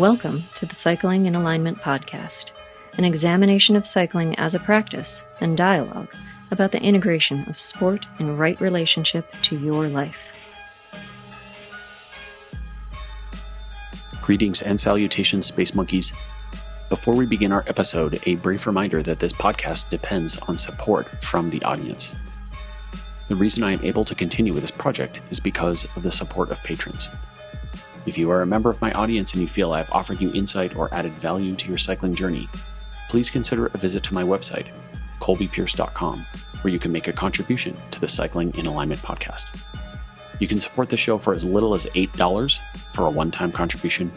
Welcome to the Cycling in Alignment podcast, an examination of cycling as a practice and dialogue about the integration of sport in right relationship to your life. Greetings and salutations, Space Monkeys. Before we begin our episode, a brief reminder that this podcast depends on support from the audience. The reason I am able to continue with this project is because of the support of patrons. If you are a member of my audience and you feel I have offered you insight or added value to your cycling journey, please consider a visit to my website, colbypierce.com, where you can make a contribution to the Cycling in Alignment podcast. You can support the show for as little as $8 for a one-time contribution,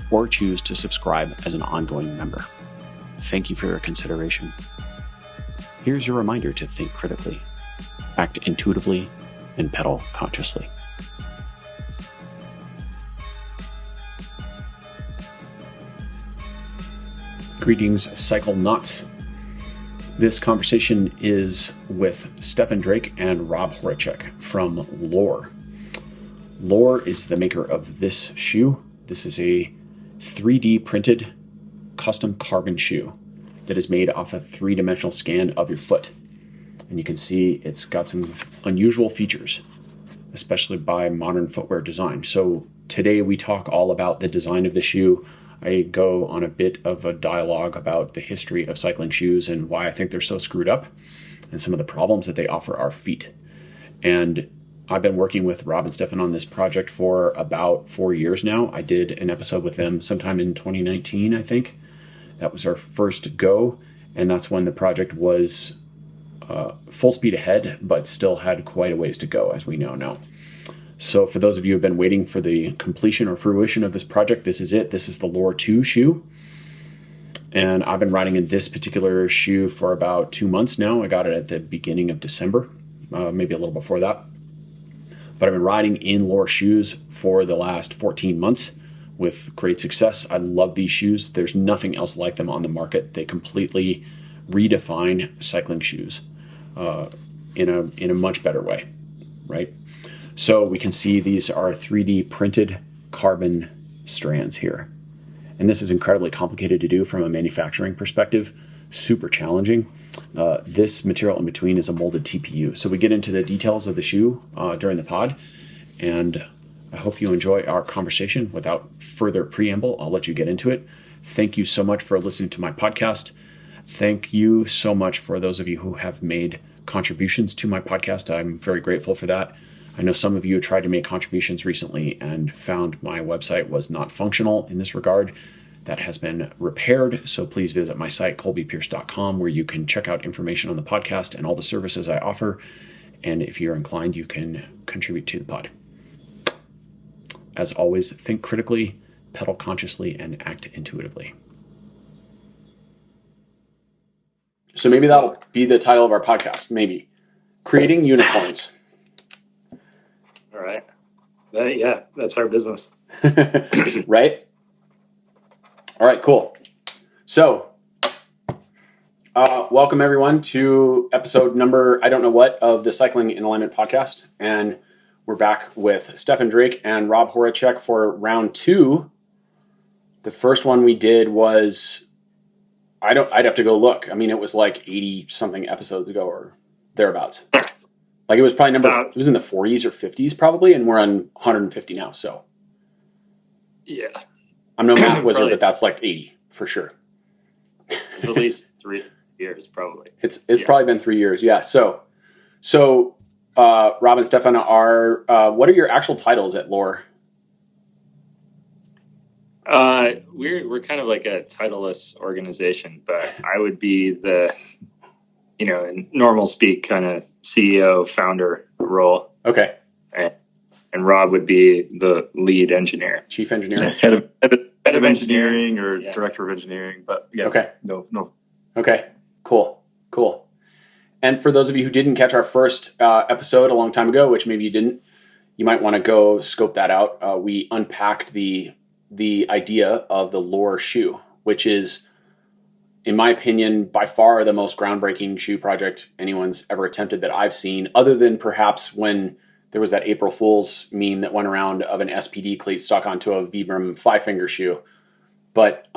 or choose to subscribe as an ongoing member. Thank you for your consideration. Here's your reminder to think critically, act intuitively, and pedal consciously. Greetings, Cycle Nuts. This conversation is with Stephan Drake and Rob Horacheck from Lore. Lore is the maker of this shoe. This is a 3D printed custom carbon shoe that is made off a three-dimensional scan of your foot. And you can see it's got some unusual features, especially by modern footwear design. So today we talk all about the design of the shoe. I go on a bit of a dialogue about the history of cycling shoes and why I think they're so screwed up and some of the problems that they offer our feet. And I've been working with Rob and Stephan on this project for about 4 years now. I did an episode with them sometime in 2019, I think. That was our first go, and that's when the project was full speed ahead, but still had quite a ways to go, as we know now. So for those of you who have been waiting for the completion or fruition of this project, this is it. This is the Lore 2 shoe. And I've been riding in this particular shoe for about 2 months now. I got it at the beginning of December, maybe a little before that. But I've been riding in Lore shoes for the last 14 months with great success. I love these shoes. There's nothing else like them on the market. They completely redefine cycling shoes in a much better way, right? So we can see these are 3D printed carbon strands here. And this is incredibly complicated to do from a manufacturing perspective, super challenging. This material in between is a molded TPU. So we get into the details of the shoe during the pod, and I hope you enjoy our conversation. Without further preamble, I'll let you get into it. Thank you so much for listening to my podcast. Thank you so much for those of you who have made contributions to my podcast. I'm very grateful for that. I know some of you tried to make contributions recently and found my website was not functional in this regard. That has been repaired, so please visit my site, colbypierce.com, where you can check out information on the podcast and all the services I offer. And if you're inclined, you can contribute to the pod. As always, think critically, pedal consciously, and act intuitively. So maybe that'll be the title of our podcast, maybe. Creating Unicorns. All right. Yeah, that's our business. Right? All right, cool. So, welcome everyone to episode number, I don't know what, of the Cycling in Alignment podcast. And we're back with Stephan Drake and Rob Horacheck for round 2. The first one we did was, I'd have to go look. I mean, it was like 80 something episodes ago or thereabouts. Like it was probably it was in the 40s or 50s probably, and we're on 150 now, so. Yeah. I'm no math wizard, but that's like 80 for sure. It's at least 3 years, probably. It's probably been 3 years, yeah. So, Rob and Stephan are. What are your actual titles at Lore? We're kind of like a titleless organization, but I would be the, in normal speak, kind of CEO founder role. Okay. And Rob would be the lead engineer, chief engineer, head of engineering or director of engineering. But yeah, okay, no. Okay, cool. And for those of you who didn't catch our first episode a long time ago, which maybe you didn't, you might want to go scope that out. We unpacked the idea of the Lore shoe, which is, in my opinion, by far the most groundbreaking shoe project anyone's ever attempted that I've seen, other than perhaps when there was that April Fool's meme that went around of an SPD cleat stuck onto a Vibram 5-finger shoe. But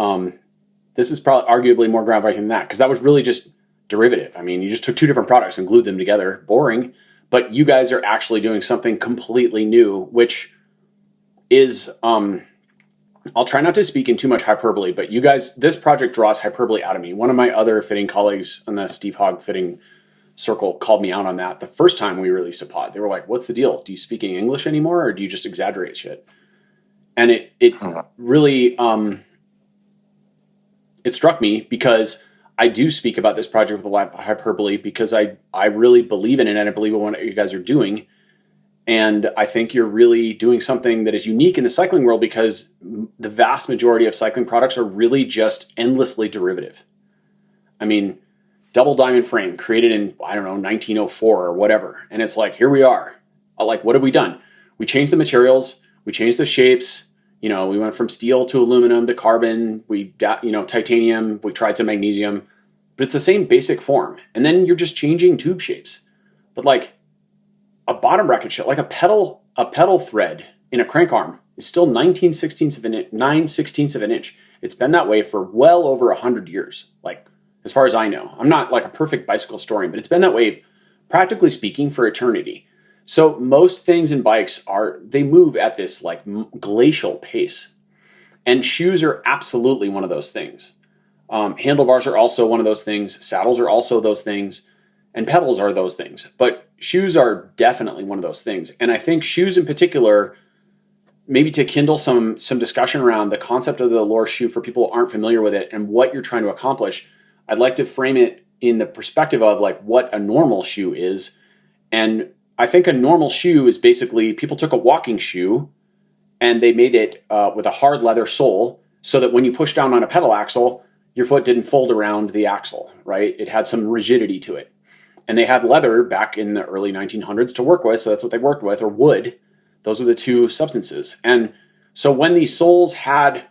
this is probably arguably more groundbreaking than that, because that was really just derivative. I mean, you just took two different products and glued them together. Boring. But you guys are actually doing something completely new, which is, I'll try not to speak in too much hyperbole, but you guys, this project draws hyperbole out of me. One of my other fitting colleagues on the Steve Hogg fitting circle called me out on that the first time we released a pod. They were like, what's the deal? Do you speak in English anymore, or do you just exaggerate shit? And it really, it struck me, because I do speak about this project with a lot of hyperbole, because I really believe in it, and I believe in what you guys are doing. And I think you're really doing something that is unique in the cycling world, because the vast majority of cycling products are really just endlessly derivative. I mean, double diamond frame created in, I don't know, 1904 or whatever. And it's like, here we are. Like, what have we done? We changed the materials. We changed the shapes. You know, we went from steel to aluminum to carbon. We got, titanium. We tried some magnesium. But it's the same basic form. And then you're just changing tube shapes. But like, a bottom bracket shell, like a pedal thread in a crank arm, is still 9/16 of an inch. It's been that way for well over 100 years, like, as far as I know. I'm not like a perfect bicycle historian, but it's been that way, practically speaking, for eternity. So most things in bikes they move at this like glacial pace. And shoes are absolutely one of those things. Handlebars are also one of those things. Saddles are also those things. And pedals are those things. But shoes are definitely one of those things. And I think shoes in particular, maybe to kindle some discussion around the concept of the Loar shoe for people who aren't familiar with it and what you're trying to accomplish, I'd like to frame it in the perspective of like what a normal shoe is. And I think a normal shoe is basically, people took a walking shoe and they made it with a hard leather sole, so that when you push down on a pedal axle, your foot didn't fold around the axle, right? It had some rigidity to it. And they had leather back in the early 1900s to work with, so that's what they worked with, or wood. Those were the two substances. And so when these soles had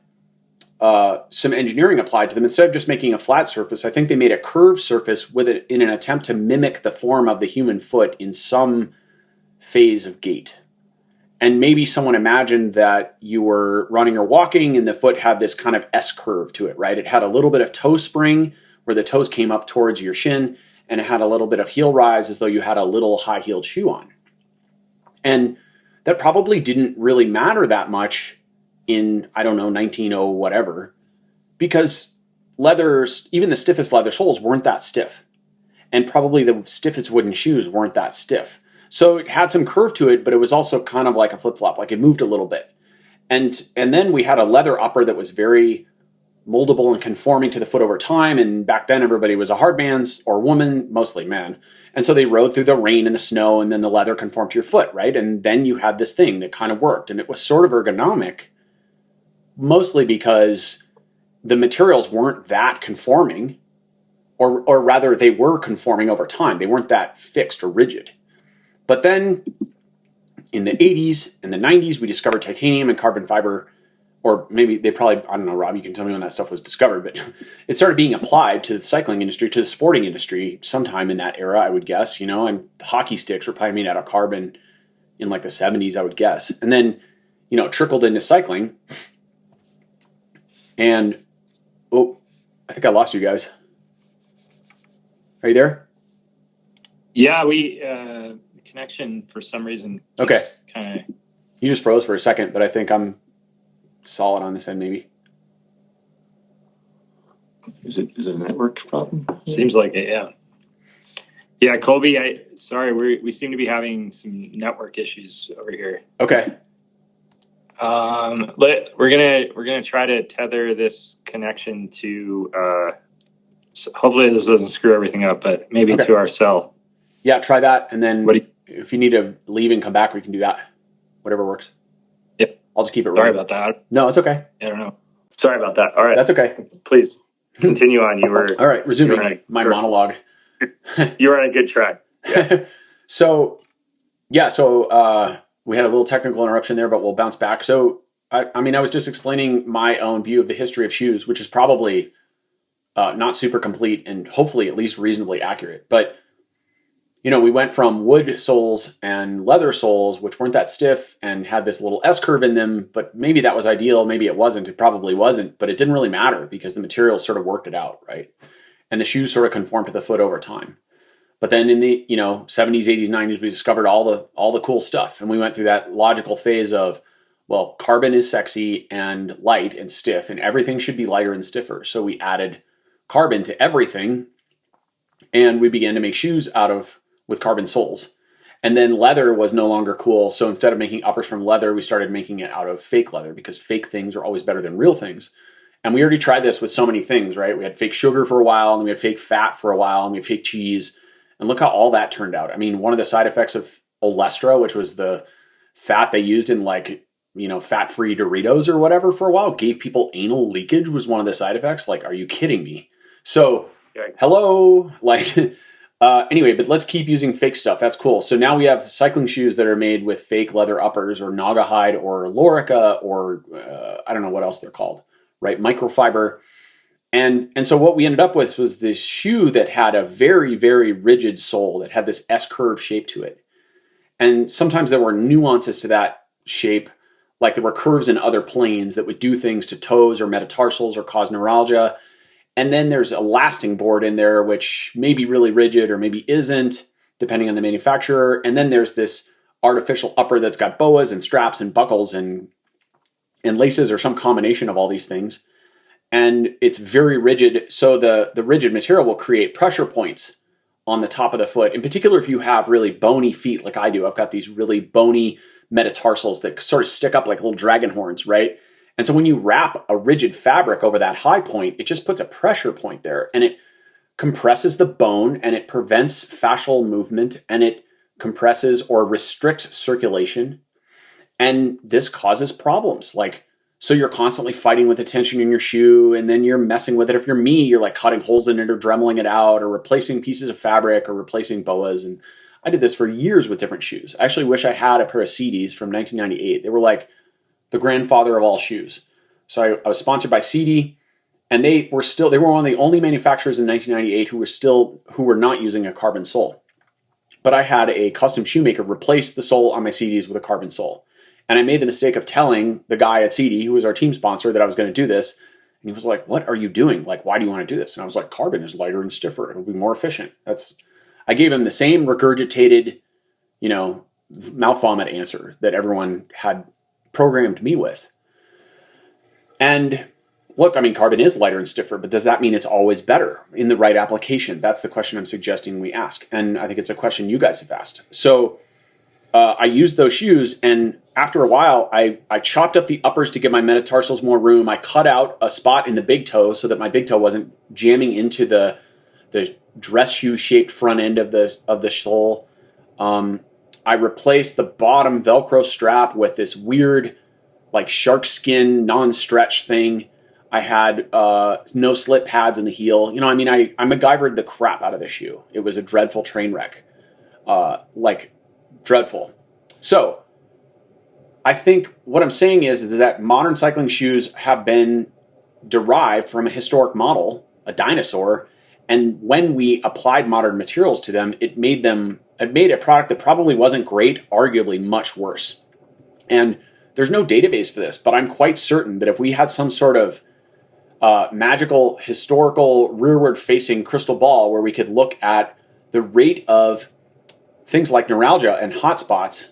some engineering applied to them, instead of just making a flat surface, I think they made a curved surface with it in an attempt to mimic the form of the human foot in some phase of gait. And maybe someone imagined that you were running or walking and the foot had this kind of S curve to it, right? It had a little bit of toe spring where the toes came up towards your shin, and it had a little bit of heel rise as though you had a little high-heeled shoe on. And that probably didn't really matter that much in, 1900 whatever, because leathers, even the stiffest leather soles weren't that stiff. And probably the stiffest wooden shoes weren't that stiff. So it had some curve to it, but it was also kind of like a flip-flop, like it moved a little bit. And then we had a leather upper that was very moldable and conforming to the foot over time. And back then everybody was a hard man's or woman, mostly man. And so they rode through the rain and the snow, and then the leather conformed to your foot, right? And then you had this thing that kind of worked, and it was sort of ergonomic, mostly because the materials weren't that conforming, or rather they were conforming over time. They weren't that fixed or rigid. But then in the 80s and the 90s, we discovered titanium and carbon fiber. Or maybe they probably, I don't know, Rob, you can tell me when that stuff was discovered, but it started being applied to the cycling industry, to the sporting industry sometime in that era, I would guess, and hockey sticks were probably made out of carbon in like the 70s, I would guess. And then, it trickled into cycling. And, I think I lost you guys. Are you there? Yeah, the connection for some reason. Okay. Kind of. You just froze for a second, but I think I'm solid on this end, maybe. Is it a network problem? Seems like it, yeah. Yeah, Colby, we seem to be having some network issues over here. Okay. We're gonna try to tether this connection to hopefully this doesn't screw everything up, but maybe to our cell. Yeah, try that, and then if you need to leave and come back, we can do that. Whatever works. Yep. I'll just keep it Sorry running. about that. No, it's okay. I don't know. Sorry about that. All right. That's okay. Please continue on. You were... All right, resuming my monologue. You were on a good track. Yeah. So we had a little technical interruption there, but we'll bounce back. So, I was just explaining my own view of the history of shoes, which is probably not super complete and hopefully at least reasonably accurate. But, we went from wood soles and leather soles, which weren't that stiff and had this little S curve in them, but maybe that was ideal. Maybe it wasn't. It probably wasn't, but it didn't really matter because the material sort of worked it out, right? And the shoes sort of conformed to the foot over time. But then in the 70s, 80s, 90s, we discovered all the cool stuff, and we went through that logical phase of, well, carbon is sexy and light and stiff, and everything should be lighter and stiffer. So we added carbon to everything, and we began to make shoes with carbon soles. And then leather was no longer cool. So instead of making uppers from leather, we started making it out of fake leather because fake things are always better than real things. And we already tried this with so many things, right? We had fake sugar for a while, and we had fake fat for a while, and we had fake cheese. And look how all that turned out. I mean, one of the side effects of Olestra, which was the fat they used in fat-free Doritos or whatever for a while, gave people anal leakage was one of the side effects. Like, are you kidding me? So, hello, anyway, but let's keep using fake stuff. That's cool. So now we have cycling shoes that are made with fake leather uppers or Naga hide or Lorica or I don't know what else they're called, right? Microfiber. And so what we ended up with was this shoe that had a very, very rigid sole that had this S-curve shape to it. And sometimes there were nuances to that shape, like there were curves in other planes that would do things to toes or metatarsals or cause neuralgia. And then there's a lasting board in there, which may be really rigid or maybe isn't, depending on the manufacturer. And then there's this artificial upper that's got boas and straps and buckles and laces or some combination of all these things. And it's very rigid. So the rigid material will create pressure points on the top of the foot. In particular, if you have really bony feet like I do, I've got these really bony metatarsals that sort of stick up like little dragon horns, right? And so when you wrap a rigid fabric over that high point, it just puts a pressure point there, and it compresses the bone, and it prevents fascial movement, and it compresses or restricts circulation. And this causes problems. So you're constantly fighting with the tension in your shoe, and then you're messing with it. If you're me, you're like cutting holes in it or dremeling it out or replacing pieces of fabric or replacing boas. And I did this for years with different shoes. I actually wish I had a pair of CDs from 1998. They were like the grandfather of all shoes. So I was sponsored by CD, and they were one of the only manufacturers in 1998 who were not using a carbon sole. But I had a custom shoemaker replace the sole on my CDs with a carbon sole. And I made the mistake of telling the guy at CD, who was our team sponsor, that I was going to do this. And he was like, "What are you doing? Why do you want to do this?" And I was like, "Carbon is lighter and stiffer. It'll be more efficient." I gave him the same regurgitated, mouth vomit answer that everyone had programmed me with. And look, I mean, carbon is lighter and stiffer, but does that mean it's always better in the right application? That's the question I'm suggesting we ask. And I think it's a question you guys have asked. So I used those shoes, and after a while, I chopped up the uppers to give my metatarsals more room. I cut out a spot in the big toe so that my big toe wasn't jamming into the dress shoe shaped front end of the sole. I replaced the bottom Velcro strap with this weird, shark skin non-stretch thing. I had no slit pads in the heel. I MacGyvered the crap out of this shoe. It was a dreadful train wreck. Dreadful. So I think what I'm saying is that modern cycling shoes have been derived from a historic model, a dinosaur, and when we applied modern materials to them, it made a product that probably wasn't great, arguably much worse. And there's no database for this, but I'm quite certain that if we had some sort of magical, historical, rearward-facing crystal ball where we could look at the rate of things like neuralgia and hot spots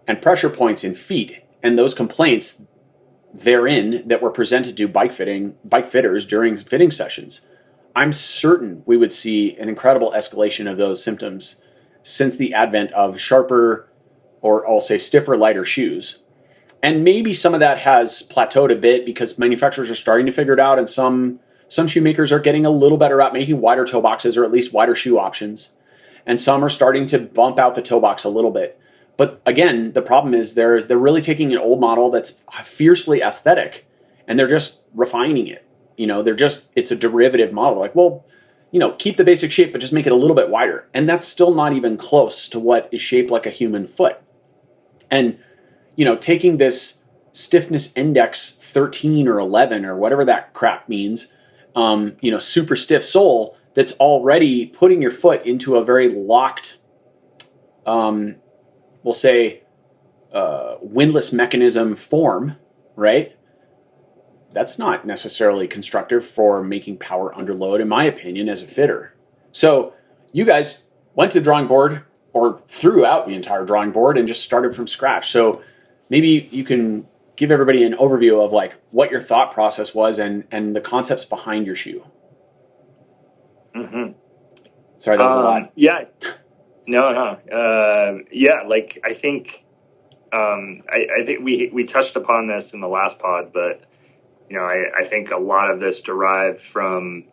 and pressure points in feet and those complaints therein that were presented to bike fitters during fitting sessions, I'm certain we would see an incredible escalation of those symptoms since the advent of sharper, or I'll say stiffer, lighter shoes. And maybe some of that has plateaued a bit because manufacturers are starting to figure it out, and some shoemakers are getting a little better at making wider toe boxes or at least wider shoe options. And some are starting to bump out the toe box a little bit. But again, the problem is they're really taking an old model that's fiercely aesthetic and they're just refining it. It's a derivative model. Keep the basic shape, but just make it a little bit wider. And that's still not even close to what is shaped like a human foot. And, taking this stiffness index 13 or 11 or whatever that crap means, super stiff sole that's already putting your foot into a very locked we'll say, windlass mechanism form, right? That's not necessarily constructive for making power under load, in my opinion, as a fitter. So you guys went to the drawing board or threw out the entire drawing board and just started from scratch. So maybe you can give everybody an overview of like what your thought process was and the concepts behind your shoe. Mm-hmm. Sorry, that was a lot. Yeah. No. Yeah, like I think I think we touched upon this in the last pod, but I think a lot of this derived from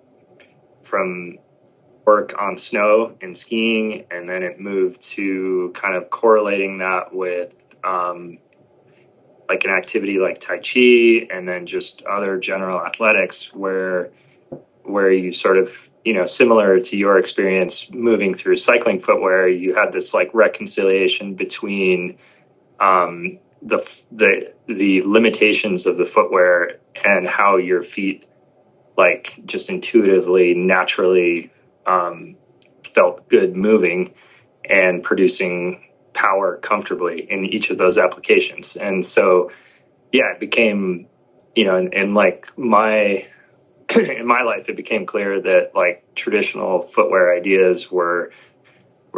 work on snow and skiing, and then it moved to kind of correlating that with like an activity like Tai Chi, and then just other general athletics where you sort of, similar to your experience moving through cycling footwear, you had this like reconciliation between the limitations of the footwear and how your feet like just intuitively, naturally felt good moving and producing power comfortably in each of those applications. And so, yeah, it became, in like in my life, it became clear that like traditional footwear ideas were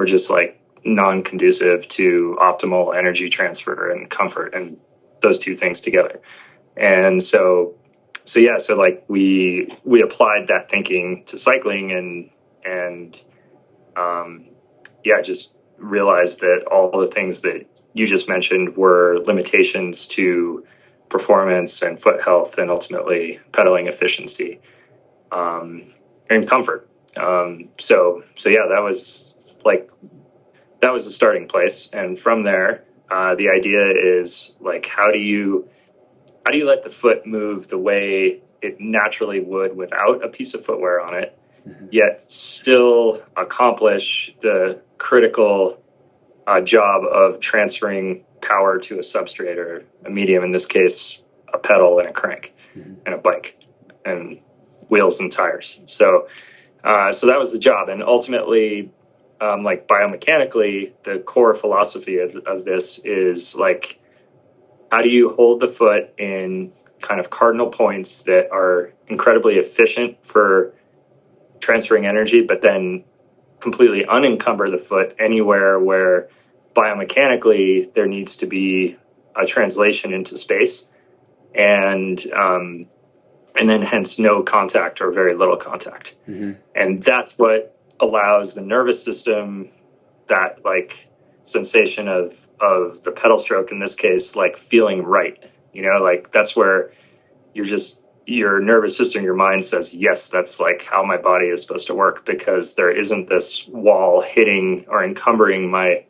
just like non-conducive to optimal energy transfer and comfort, and those two things together. And so like we applied that thinking to cycling and just realized that all the things that you just mentioned were limitations to performance and foot health and ultimately pedaling efficiency and comfort. So that was the starting place. And from there, the idea is like, how do you let the foot move the way it naturally would without a piece of footwear on it, yet still accomplish the critical job of transferring power to a substrate or a medium, in this case, a pedal and a crank and a bike and wheels and tires. So that was the job. And ultimately, like biomechanically, the core philosophy of this is like, how do you hold the foot in kind of cardinal points that are incredibly efficient for transferring energy, but then completely unencumber the foot anywhere where biomechanically there needs to be a translation into space, and then hence no contact or very little contact. And that's what allows the nervous system, that like sensation of the pedal stroke, in this case, like feeling right, like that's where your nervous system, your mind says, yes, that's like how my body is supposed to work, because there isn't this wall hitting or encumbering my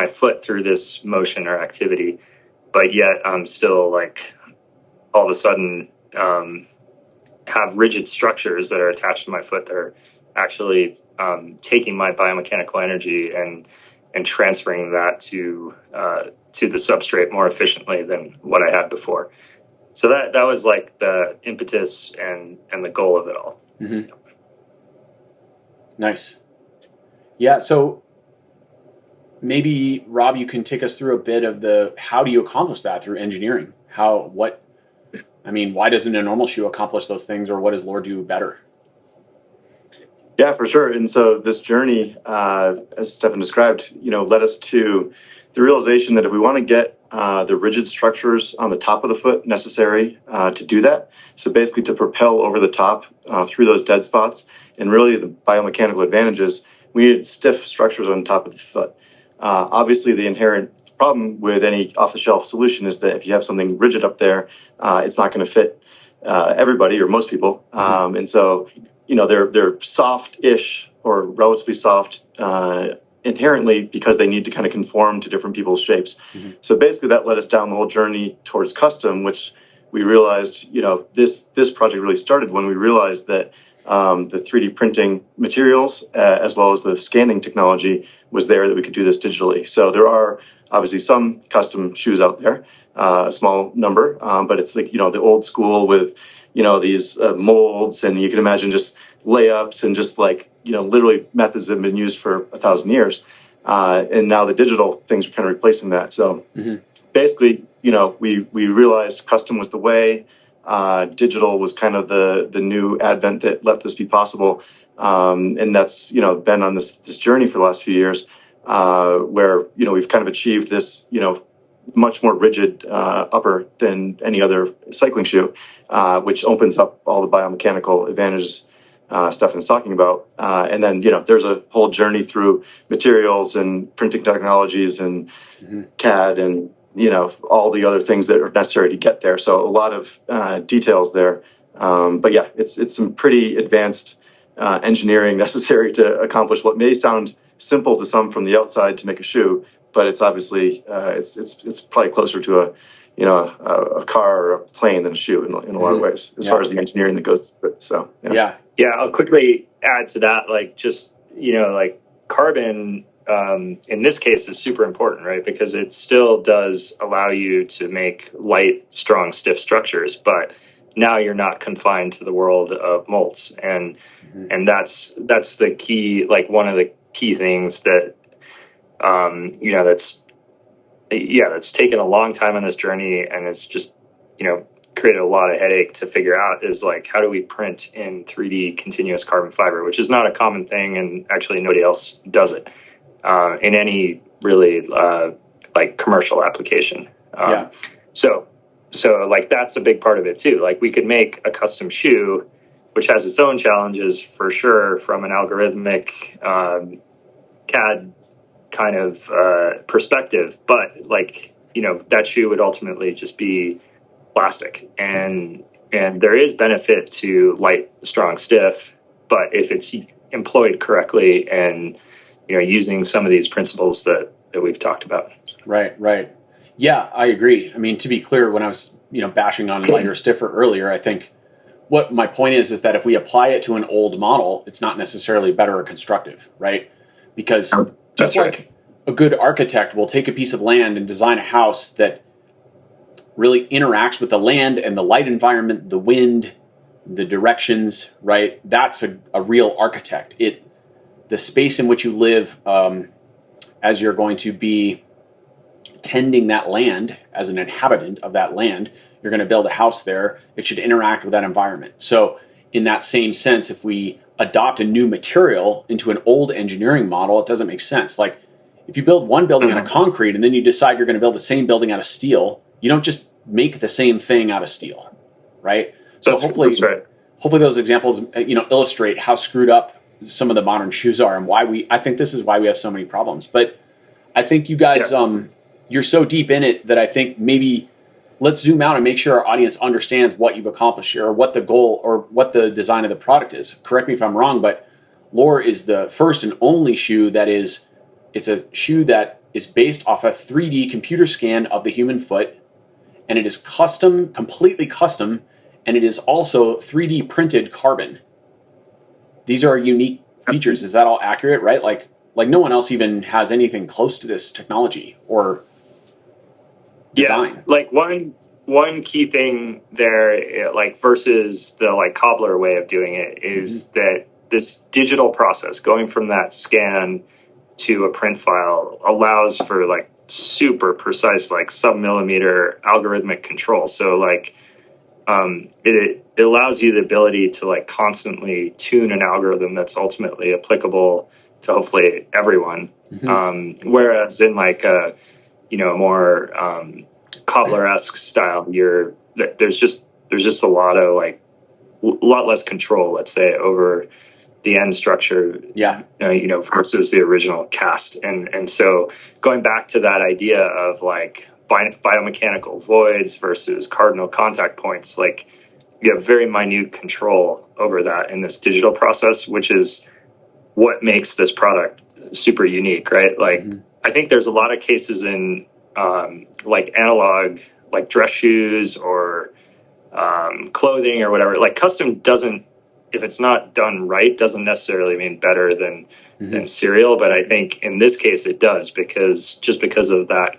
foot through this motion or activity, but yet I'm still like all of a sudden have rigid structures that are attached to my foot that are actually taking my biomechanical energy and transferring that to the substrate more efficiently than what I had before. So that was like the impetus and the goal of it all. Mm-hmm. Nice. Yeah. So maybe Rob, you can take us through a bit of how do you accomplish that through engineering? Why doesn't a normal shoe accomplish those things, or what does Lore do better? Yeah, for sure. And so this journey, as Stephan described, led us to the realization that if we want to get the rigid structures on the top of the foot necessary to do that, so basically to propel over the top through those dead spots, and really the biomechanical advantages, we need stiff structures on top of the foot. Obviously, the inherent problem with any off-the-shelf solution is that if you have something rigid up there, it's not going to fit everybody or most people. And so, they're soft-ish or relatively soft inherently because they need to kind of conform to different people's shapes. So basically that led us down the whole journey towards custom, which we realized, this project really started when we realized that the 3D printing materials as well as the scanning technology was there, that we could do this digitally. So there are obviously some custom shoes out there, a small number, but it's like, the old school with, these molds, and you can imagine just layups and just like, literally methods that have been used for 1,000 years. And now the digital things are kind of replacing that. So basically, we realized custom was the way. Digital was kind of the new advent that let this be possible. And that's, been on this journey for the last few years, where, we've kind of achieved this, much more rigid upper than any other cycling shoe, which opens up all the biomechanical advantages Stephan's talking about. And then, there's a whole journey through materials and printing technologies and CAD and, all the other things that are necessary to get there. So a lot of details there. But yeah, it's some pretty advanced engineering necessary to accomplish what may sound simple to some from the outside to make a shoe, but it's obviously it's probably closer to a car or a plane than a shoe in a lot of ways, as far as the engineering that goes through it. So yeah. I'll quickly add to that, carbon in this case is super important, right? Because it still does allow you to make light, strong, stiff structures, but now you're not confined to the world of molds, and that's the key, one of the key things that that's taken a long time on this journey, and it's just created a lot of headache to figure out is how do we print in 3D continuous carbon fiber, which is not a common thing, and actually nobody else does it in any really commercial application. So that's a big part of it too. We could make a custom shoe, which has its own challenges for sure from an algorithmic CAD kind of perspective, but that shoe would ultimately just be plastic, and there is benefit to light, strong, stiff, but if it's employed correctly and using some of these principles that we've talked about. Right. Yeah, I agree. I mean, to be clear, when I was bashing on lighter, stiffer earlier, I think what my point is that if we apply it to an old model, it's not necessarily better or constructive, right? Because just like a good architect will take a piece of land and design a house that really interacts with the land and the light environment, the wind, the directions, right? That's a real architect. The space in which you live, as you're going to be tending that land as an inhabitant of that land, you're going to build a house there. It should interact with that environment. So in that same sense, if we adopt a new material into an old engineering model, it doesn't make sense. If you build one building out of concrete and then you decide you're going to build the same building out of steel, you don't just make the same thing out of steel, right? So hopefully those examples, illustrate how screwed up some of the modern shoes are and I think this is why we have so many problems. But I think you guys, you're so deep in it that I think maybe let's zoom out and make sure our audience understands what you've accomplished here, or what the goal or what the design of the product is. Correct me if I'm wrong, but Lore is the first and only shoe it's a shoe that is based off a 3D computer scan of the human foot, and it is custom, completely custom, and it is also 3D printed carbon. These are unique features. Is that all accurate, right? Like no one else even has anything close to this technology or design. Yeah, one key thing there, versus the cobbler way of doing it, is that this digital process, going from that scan to a print file, allows for super precise, sub-millimeter algorithmic control. So it allows you the ability to constantly tune an algorithm that's ultimately applicable to hopefully everyone. Whereas in a more cobbler-esque style, there's just a lot less control, let's say, over the end structure, versus the original cast. And so going back to that idea of biomechanical voids versus cardinal contact points, you have very minute control over that in this digital process, which is what makes this product super unique, right? I think there's a lot of cases in analog, dress shoes or clothing or whatever. Custom doesn't, if it's not done right, doesn't necessarily mean better than serial. But I think in this case it does, because of that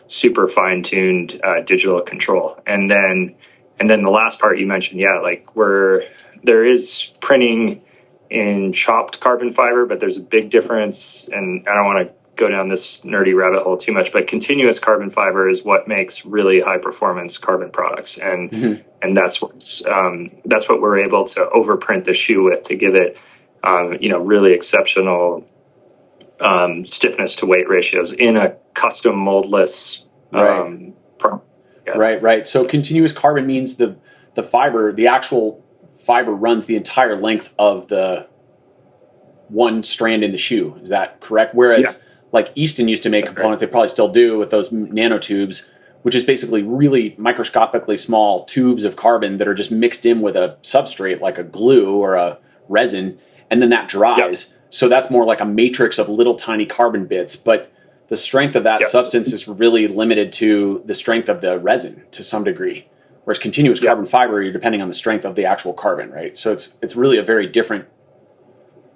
super fine-tuned digital control. And then the last part you mentioned, where there is printing in chopped carbon fiber, but there's a big difference, and I don't want to go down this nerdy rabbit hole too much, but continuous carbon fiber is what makes really high performance carbon products. And that's what we're able to overprint the shoe with to give it, really exceptional stiffness to weight ratios in a custom moldless Right. So continuous carbon means the fiber, the actual fiber runs the entire length of the one strand in the shoe. Is that correct? Whereas like Easton used to make components, they probably still do with those nanotubes, which is basically really microscopically small tubes of carbon that are just mixed in with a substrate like a glue or a resin, and then that dries. So that's more like a matrix of little tiny carbon bits. But the strength of that substance is really limited to the strength of the resin to some degree. Whereas continuous carbon fiber, you're depending on the strength of the actual carbon, right? So it's really a very different,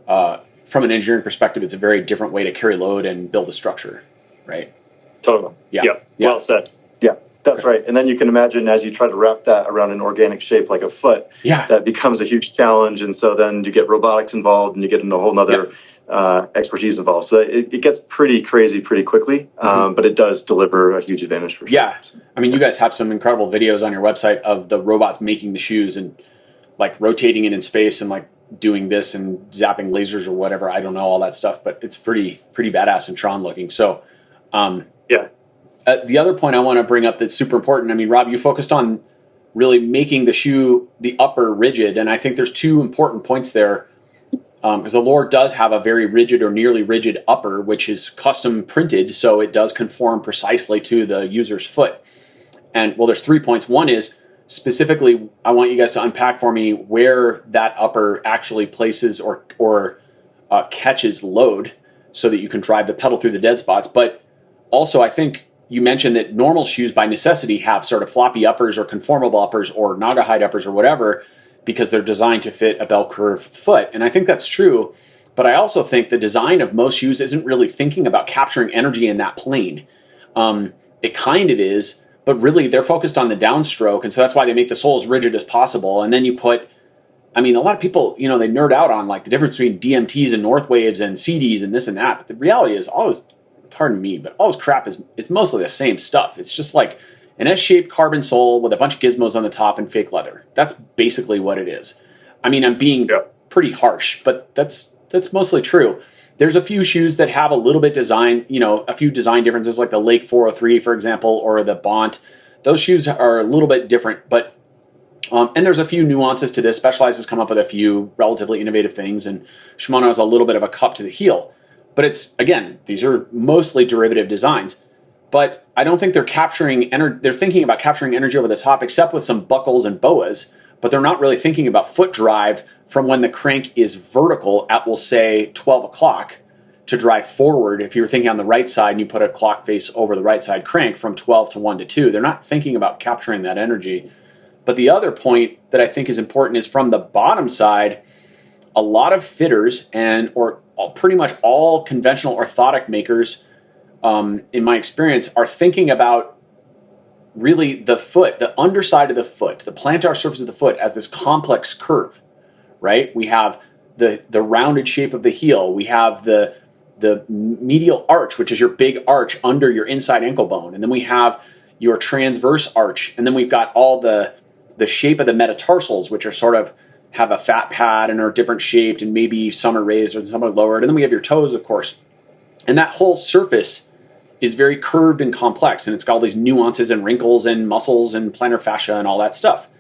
from an engineering perspective, it's a very different way to carry load and build a structure, right? Totally. Yeah. Well said. Yeah, that's right. And then you can imagine as you try to wrap that around an organic shape like a foot, that becomes a huge challenge. And so then you get robotics involved and you get into a whole nother expertise involved. So it gets pretty crazy pretty quickly, but it does deliver a huge advantage for sure. Yeah. I mean, you guys have some incredible videos on your website of the robots making the shoes and like rotating it in space and like doing this and zapping lasers or whatever. I don't know all that stuff, but it's pretty badass and Tron looking. So, the other point I want to bring up that's super important. I mean, Rob, you focused on really making the shoe, the upper rigid. And I think there's two important points there. Because the Lore does have a very rigid or nearly rigid upper, which is custom printed. So it does conform precisely to the user's foot. And well, there's 3 points. One is specifically, I want you guys to unpack for me where that upper actually places or catches load so that you can drive the pedal through the dead spots. But also, I think you mentioned that normal shoes by necessity have sort of floppy uppers or conformable uppers or Naugahyde uppers or whatever because they're designed to fit a bell curve foot. And I think that's true. But I also think the design of most shoes isn't really thinking about capturing energy in that plane. It kind of is, but really they're focused on the downstroke. And so that's why they make the sole as rigid as possible. And then you put, I mean, a lot of people, they nerd out on like the difference between DMTs and North Waves and CDs and this and that. But the reality is all this, pardon me, but all this crap it's mostly the same stuff. It's just like an S-shaped carbon sole with a bunch of gizmos on the top and fake leather. That's basically what it is. I mean, I'm being pretty harsh, but that's mostly true. There's a few shoes that have a little bit design, a few design differences, like the Lake 403, for example, or the Bont. Those shoes are a little bit different, but and there's a few nuances to this. Specialized has come up with a few relatively innovative things, and Shimano has a little bit of a cup to the heel. But it's, again, these are mostly derivative designs. But I don't think they're capturing energy. They're thinking about capturing energy over the top, except with some buckles and boas. But they're not really thinking about foot drive from when the crank is vertical at, we'll say, 12 o'clock to drive forward. If you're thinking on the right side and you put a clock face over the right side crank from 12 to 1 to 2, they're not thinking about capturing that energy. But the other point that I think is important is from the bottom side, a lot of fitters or pretty much all conventional orthotic makers, in my experience, are thinking about really the foot, the underside of the foot, the plantar surface of the foot as this complex curve, right? We have the rounded shape of the heel. We have the medial arch, which is your big arch under your inside ankle bone. And then we have your transverse arch. And then we've got all the shape of the metatarsals, which are sort of have a fat pad and are different shaped, and maybe some are raised and some are lowered. And then we have your toes, of course. And that whole surface is very curved and complex, and it's got all these nuances and wrinkles and muscles and plantar fascia and all that stuff.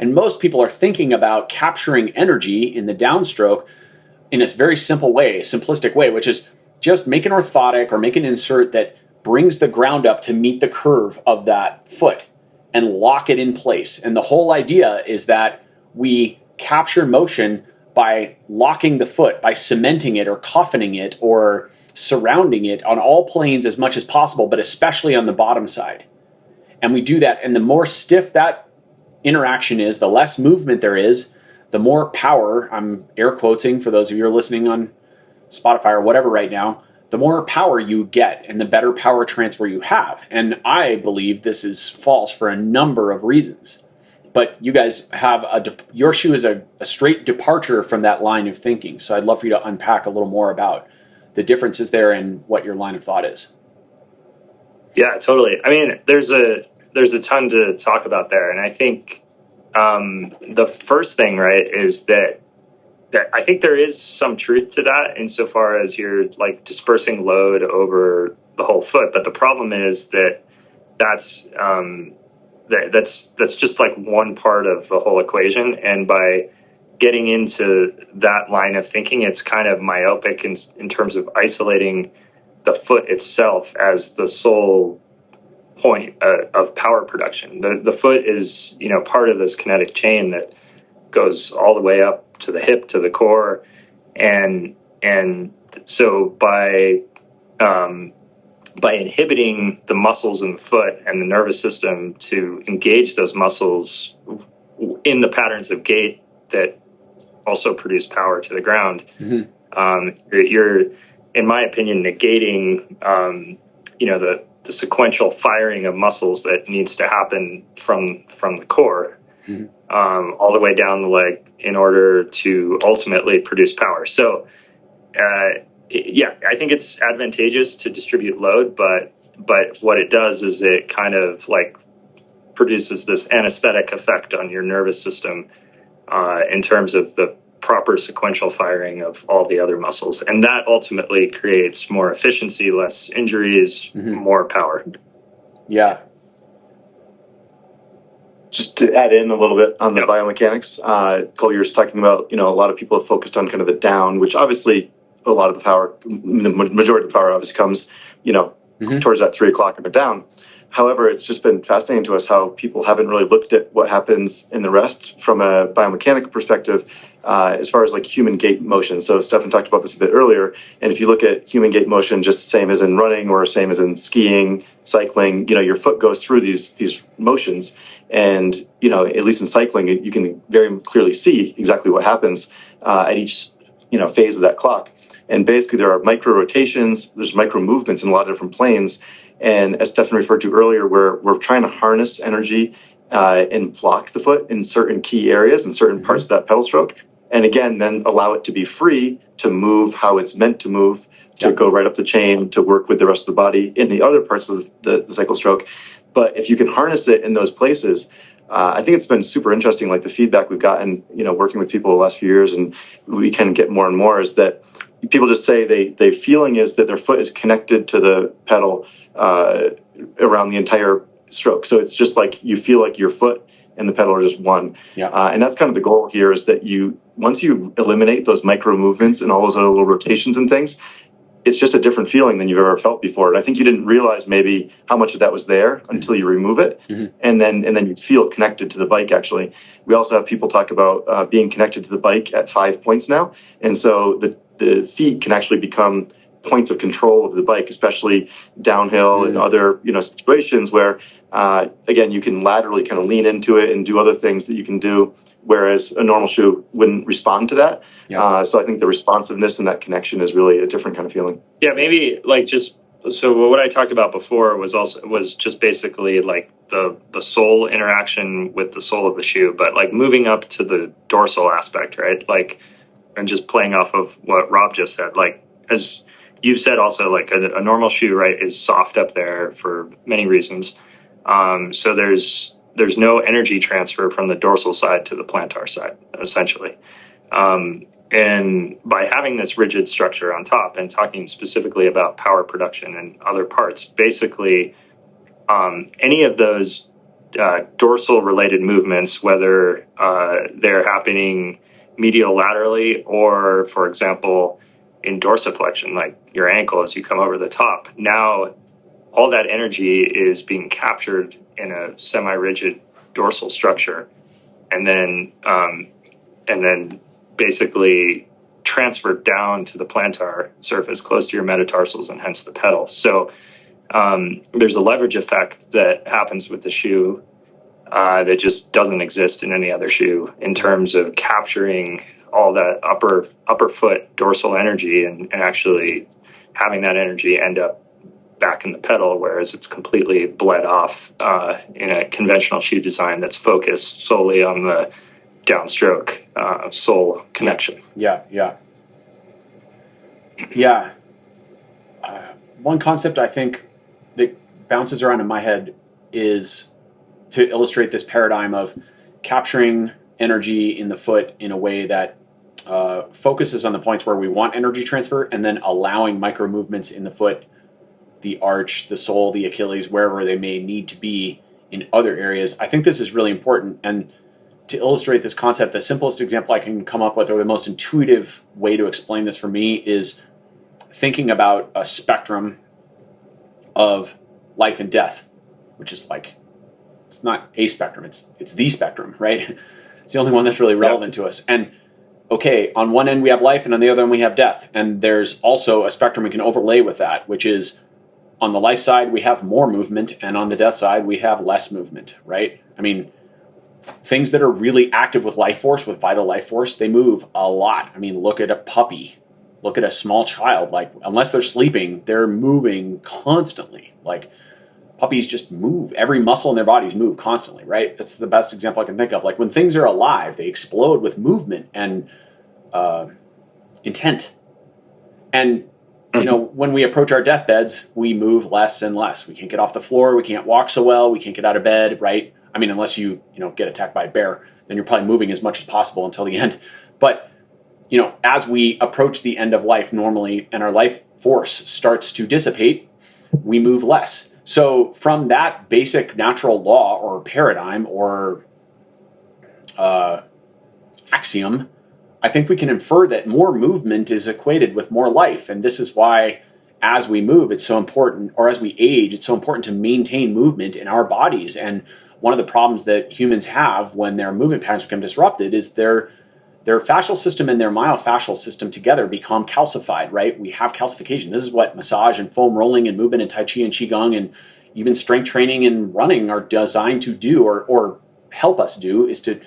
And most people are thinking about capturing energy in the downstroke in a very simple way, a simplistic way, which is just make an orthotic or make an insert that brings the ground up to meet the curve of that foot and lock it in place. And the whole idea is that we capture motion by locking the foot, by cementing it or coffining it or surrounding it on all planes as much as possible, but especially on the bottom side. And we do that, and the more stiff that interaction is, the less movement there is, the more power, I'm air quoting for those of you who are listening on Spotify or whatever right now, the more power you get and the better power transfer you have. And I believe this is false for a number of reasons. But you guys have your shoe is a straight departure from that line of thinking. So I'd love for you to unpack a little more about the differences there and what your line of thought is. Yeah, totally. I mean, there's a ton to talk about there, and I think the first thing, right, is that I think there is some truth to that insofar as you're like dispersing load over the whole foot. But the problem is that that's just like one part of the whole equation. And by getting into that line of thinking, it's kind of myopic in terms of isolating the foot itself as the sole point of power production. The foot is, part of this kinetic chain that goes all the way up to the hip, to the core. And so by inhibiting the muscles in the foot and the nervous system to engage those muscles in the patterns of gait that also produce power to the ground, you're, in my opinion, negating, the sequential firing of muscles that needs to happen from the core, all the way down the leg in order to ultimately produce power. So, I think it's advantageous to distribute load, but what it does is it kind of like produces this anesthetic effect on your nervous system in terms of the proper sequential firing of all the other muscles. And that ultimately creates more efficiency, less injuries, more power. Yeah. Just to add in a little bit on the biomechanics, Cole, you were talking about, a lot of people have focused on kind of the down, which obviously a lot of the power, the majority of the power obviously comes, towards that 3 o'clock and down. However, it's just been fascinating to us how people haven't really looked at what happens in the rest from a biomechanical perspective, as far as like human gait motion. So Stephan talked about this a bit earlier. And if you look at human gait motion, just the same as in running or same as in skiing, cycling, your foot goes through these motions. And, at least in cycling, you can very clearly see exactly what happens at each, phase of that clock. And basically there are micro rotations, there's micro movements in a lot of different planes. And as Stephan referred to earlier, we're trying to harness energy and block the foot in certain key areas and certain parts of that pedal stroke. And again, then allow it to be free to move how it's meant to move, to go right up the chain, to work with the rest of the body in the other parts of the cycle stroke. But if you can harness it in those places, I think it's been super interesting, like the feedback we've gotten, working with people the last few years, and we can get more and more, is that people just say they feeling is that their foot is connected to the pedal around the entire stroke. So it's just like you feel like your foot and the pedal are just one. And that's kind of the goal here, is that once you eliminate those micro movements and all those other little rotations and things, it's just a different feeling than you've ever felt before. And I think you didn't realize maybe how much of that was there until you remove it. And then you feel connected to the bike. Actually, we also have people talk about being connected to the bike at 5 points now. And so the feet can actually become points of control of the bike, especially downhill and other, situations where, again, you can laterally kind of lean into it and do other things that you can do, whereas a normal shoe wouldn't respond to that. So I think the responsiveness and that connection is really a different kind of feeling. Yeah, maybe so what I talked about before was just basically like the sole interaction with the sole of the shoe, but like moving up to the dorsal aspect, right? Like, and just playing off of what Rob just said, like, as you've said also, like a normal shoe, right, is soft up there for many reasons. So there's no energy transfer from the dorsal side to the plantar side, essentially. And by having this rigid structure on top and talking specifically about power production and other parts, basically any of those dorsal related movements, whether they're happening medial laterally or, for example, in dorsiflexion, like your ankle as you come over the top, now all that energy is being captured in a semi-rigid dorsal structure and then basically transferred down to the plantar surface close to your metatarsals and hence the pedal. So there's a leverage effect that happens with the shoe that just doesn't exist in any other shoe in terms of capturing all that upper foot dorsal energy and actually having that energy end up back in the pedal, whereas it's completely bled off in a conventional shoe design that's focused solely on the downstroke sole connection. Yeah. one concept I think that bounces around in my head is to illustrate this paradigm of capturing energy in the foot in a way that focuses on the points where we want energy transfer, and then allowing micro movements in the foot, the arch, the sole, the Achilles, wherever they may need to be in other areas. I think this is really important. And to illustrate this concept, the simplest example I can come up with, or the most intuitive way to explain this for me, is thinking about a spectrum of life and death, which is like, it's not a spectrum, it's the spectrum, right? It's the only one that's really relevant to us. And okay, on one end we have life, and on the other end we have death. And there's also a spectrum we can overlay with that, which is on the life side we have more movement, and on the death side we have less movement, right? I mean, things that are really active with life force, with vital life force, they move a lot. I mean, look at a puppy, look at a small child. Like, unless they're sleeping, they're moving constantly. Like, puppies just move. Every muscle in their bodies move constantly, right? That's the best example I can think of. Like, when things are alive, they explode with movement and intent. And, you know, when we approach our deathbeds, we move less and less. We can't get off the floor. We can't walk so well. We can't get out of bed, right? I mean, unless you get attacked by a bear, then you're probably moving as much as possible until the end. But, as we approach the end of life normally and our life force starts to dissipate, we move less. So from that basic natural law or paradigm or axiom, I think we can infer that more movement is equated with more life. And this is why as we move, it's so important, or as we age, it's so important to maintain movement in our bodies. And one of the problems that humans have when their movement patterns become disrupted is their fascial system and their myofascial system together become calcified, right? We have calcification. This is what massage and foam rolling and movement and Tai Chi and Qigong and even strength training and running are designed to do, or help us do, is to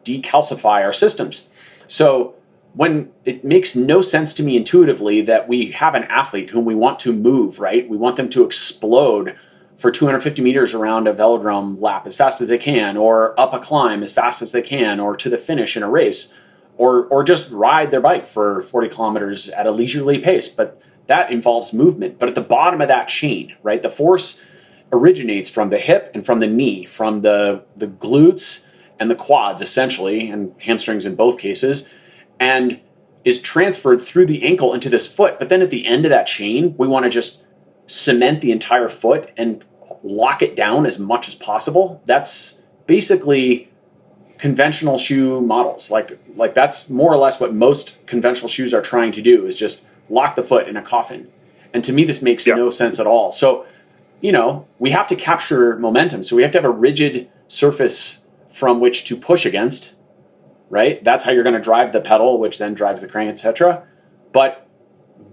decalcify our systems. So when it makes no sense to me intuitively that we have an athlete whom we want to move, right? We want them to explode for 250 meters around a velodrome lap as fast as they can, or up a climb as fast as they can, or to the finish in a race, or just ride their bike for 40 kilometers at a leisurely pace. But that involves movement. But at the bottom of that chain, right, the force originates from the hip and from the knee, from the glutes and the quads, essentially, and hamstrings in both cases, and is transferred through the ankle into this foot. But then at the end of that chain, we want to just cement the entire foot and lock it down as much as possible. That's basically conventional shoe models. Like that's more or less what most conventional shoes are trying to do, is just lock the foot in a coffin. And to me, this makes no sense at all. So, we have to capture momentum. So we have to have a rigid surface from which to push against, right? That's how you're going to drive the pedal, which then drives the crank, etc. But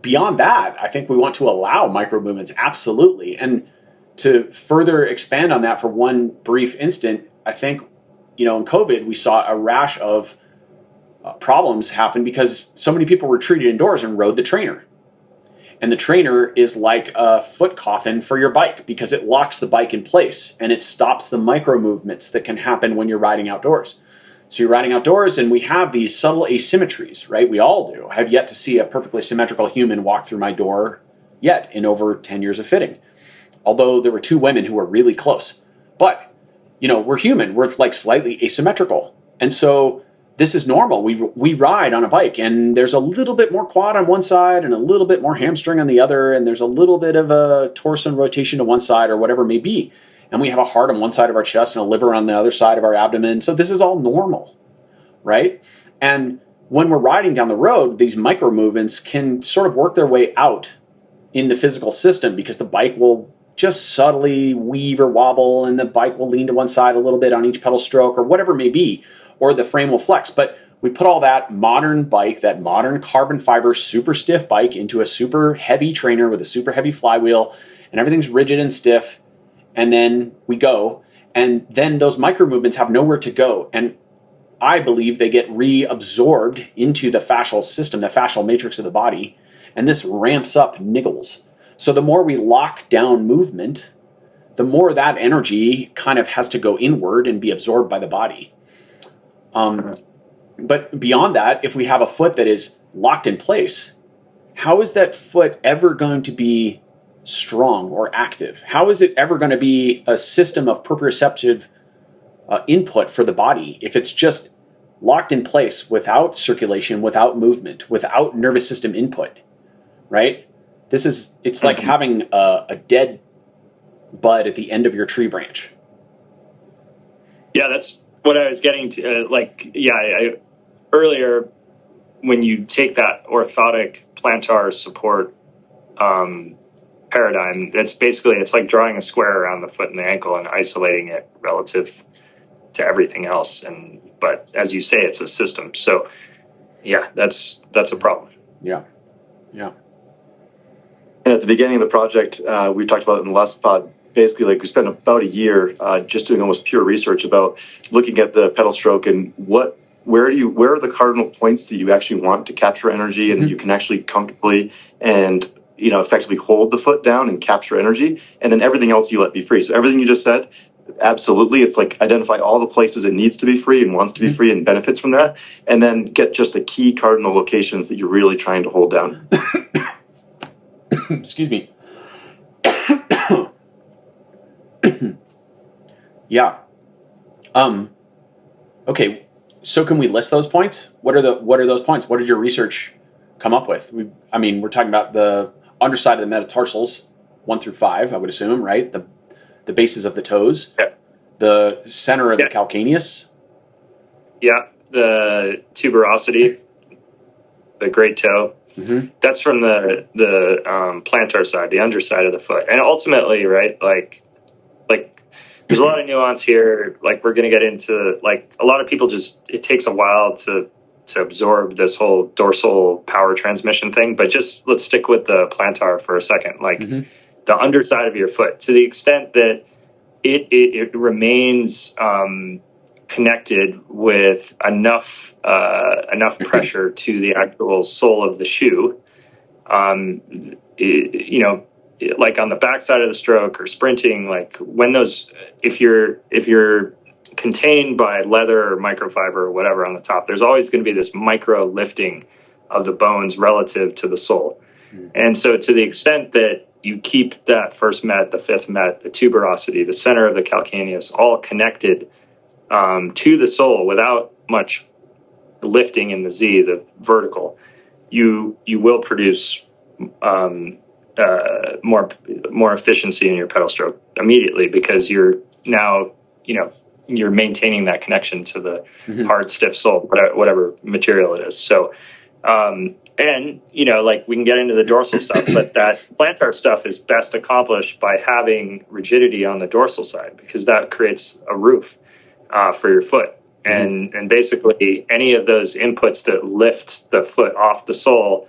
beyond that, I think we want to allow micro movements, absolutely. And to further expand on that for one brief instant, I think, in COVID, we saw a rash of problems happen because so many people retreated indoors and rode the trainer. And the trainer is like a foot coffin for your bike because it locks the bike in place and it stops the micro movements that can happen when you're riding outdoors. So you're riding outdoors and we have these subtle asymmetries, right? We all do. I have yet to see a perfectly symmetrical human walk through my door yet in over 10 years of fitting. Although there were two women who were really close. But, we're human. We're like slightly asymmetrical. And so this is normal. We ride on a bike and there's a little bit more quad on one side and a little bit more hamstring on the other. And there's a little bit of a torsion rotation to one side or whatever it may be. And we have a heart on one side of our chest and a liver on the other side of our abdomen. So this is all normal, right? And when we're riding down the road, these micro movements can sort of work their way out in the physical system because the bike will just subtly weave or wobble and the bike will lean to one side a little bit on each pedal stroke or whatever it may be, or the frame will flex. But we put all that modern bike, that modern carbon fiber, super stiff bike into a super heavy trainer with a super heavy flywheel, and everything's rigid and stiff. And then we go, and then those micro movements have nowhere to go. And I believe they get reabsorbed into the fascial system, the fascial matrix of the body, and this ramps up niggles. So the more we lock down movement, the more that energy kind of has to go inward and be absorbed by the body. But beyond that, if we have a foot that is locked in place how is that foot ever going to be strong or active? How is it ever going to be a system of proprioceptive input for the body if it's just locked in place without circulation, without movement, without nervous system input, right? It's like having a dead bud at the end of your tree branch. Yeah, that's what I was getting to. Earlier, when you take that orthotic plantar support paradigm, it's like drawing a square around the foot and the ankle and isolating it relative to everything else. But as you say, it's a system. So yeah, that's a problem. Yeah. And at the beginning of the project, we talked about it in the last pod. Basically, like we spent about a year just doing almost pure research about looking at the pedal stroke and where are the cardinal points that you actually want to capture energy and you can actually comfortably and effectively hold the foot down and capture energy, and then everything else you let be free. So everything you just said, absolutely, it's like identify all the places it needs to be free and wants to be free and benefits from that, and then get just the key cardinal locations that you're really trying to hold down. Excuse me. Yeah. Okay. So can we list those points? What are those points? What did your research come up with? We're talking about the underside of the metatarsals, 1 through 5, I would assume, right? The bases of the toes. Yeah. The center of the calcaneus. Yeah. The tuberosity, the great toe. Mm-hmm. That's from the plantar side, the underside of the foot. And ultimately, right, like there's a lot of nuance here. Like we're going to get into, like, a lot of people it takes a while to absorb this whole dorsal power transmission thing, but just let's stick with the plantar for a second. Like the underside of your foot, to the extent that it remains connected with enough pressure to the actual sole of the shoe, like on the backside of the stroke or sprinting, like when if you're contained by leather or microfiber or whatever on the top, there's always going to be this micro lifting of the bones relative to the sole. And so to the extent that you keep that first met, the fifth met, the tuberosity, the center of the calcaneus, all connected to the sole without much lifting in the Z, the vertical, you will produce more efficiency in your pedal stroke immediately, because you're now, you're maintaining that connection to the hard, stiff sole, whatever material it is. So, like we can get into the dorsal stuff, but that plantar stuff is best accomplished by having rigidity on the dorsal side, because that creates a roof for your foot. And basically any of those inputs that lift the foot off the sole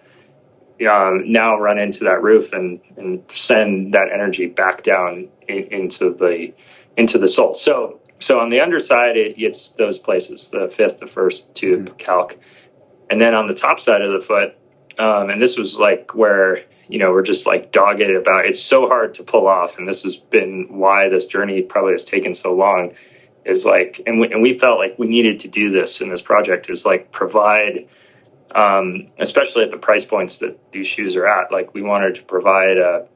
now run into that roof and send that energy back down into the sole. So on the underside, it's those places, the fifth, the first, tube, calc. And then on the top side of the foot, and this was like where, we're just like dogged about, it's so hard to pull off. And this has been why this journey probably has taken so long, is like, and we felt like we needed to do this in this project, is like provide, especially at the price points that these shoes are at, like we wanted to provide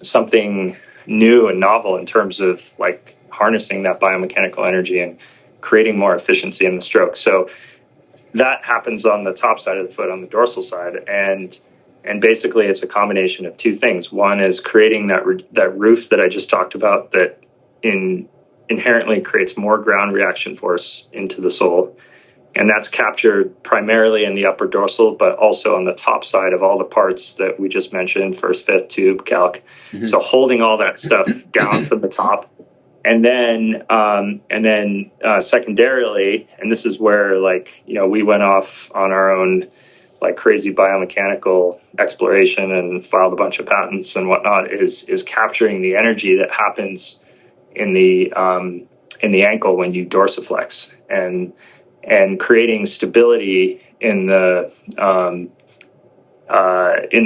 something new and novel in terms of like harnessing that biomechanical energy and creating more efficiency in the stroke. So that happens on the top side of the foot, on the dorsal side, and basically it's a combination of two things. One is creating that roof that I just talked about, that inherently creates more ground reaction force into the sole. And that's captured primarily in the upper dorsal, but also on the top side of all the parts that we just mentioned, first, fifth, tube, calc. So holding all that stuff down from the top. And then secondarily, and this is where, like, we went off on our own like crazy biomechanical exploration and filed a bunch of patents and whatnot, is capturing the energy that happens in the ankle when you dorsiflex, and creating stability in the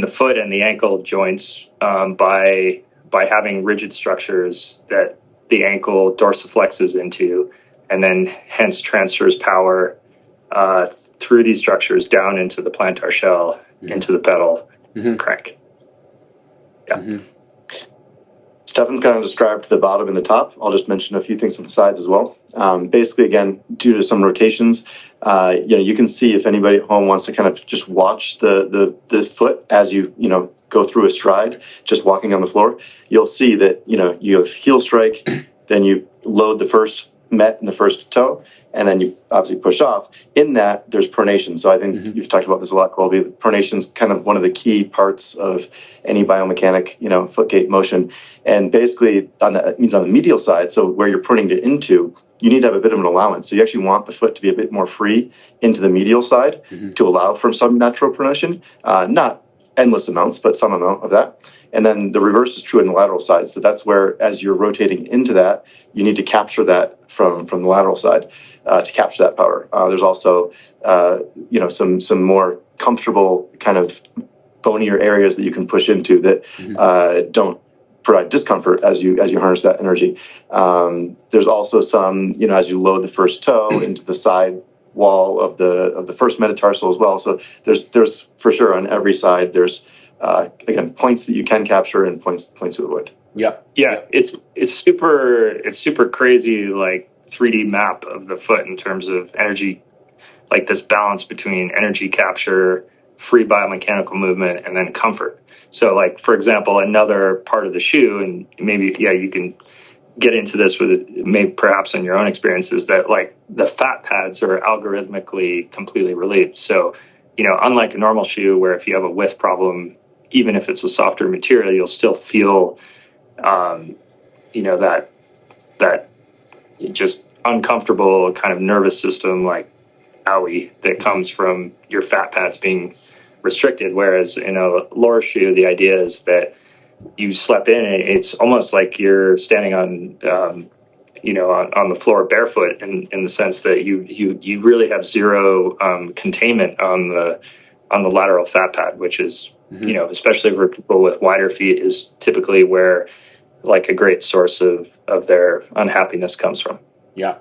foot and the ankle joints by having rigid structures that the ankle dorsiflexes into, and then hence transfers power through these structures down into the plantar shell, into the pedal, crank. Yeah. Stephan's kind of described the bottom and the top. I'll just mention a few things on the sides as well. Basically, again, due to some rotations, you can see if anybody at home wants to kind of just watch the foot as you go through a stride, just walking on the floor. You'll see that you have heel strike, then you load the first met in the first toe, and then you obviously push off. In that, there's pronation. So I think you've talked about this a lot, Colby. Pronation is kind of one of the key parts of any biomechanic, foot gait motion. And basically, it means on the medial side, so where you're putting it into, you need to have a bit of an allowance. So you actually want the foot to be a bit more free into the medial side to allow for some natural pronation. Not endless amounts, but some amount of that. And then the reverse is true in the lateral side. So that's where, as you're rotating into that, you need to capture that from the lateral side to capture that power. There's also, some more comfortable kind of bonier areas that you can push into that don't provide discomfort as you harness that energy. There's also some, as you load the first toe into the side wall of the first metatarsal as well. So there's for sure on every side there's again points that you can capture and points to avoid. Yep. Yeah, it's super crazy, like 3D map of the foot in terms of energy, like this balance between energy capture, free biomechanical movement, and then comfort. So like, for example, another part of the shoe, and maybe you can get into this with maybe perhaps in your own experiences, that like the fat pads are algorithmically completely relieved. So, unlike a normal shoe where if you have a width problem, even if it's a softer material, you'll still feel, that just uncomfortable kind of nervous system, like owie, that comes from your fat pads being restricted. Whereas in a lower shoe, the idea is that you step in, it's almost like you're standing on, on the floor barefoot in the sense that you really have zero containment on the lateral fat pad, which is, especially for people with wider feet, is typically where like a great source of their unhappiness comes from. Yeah.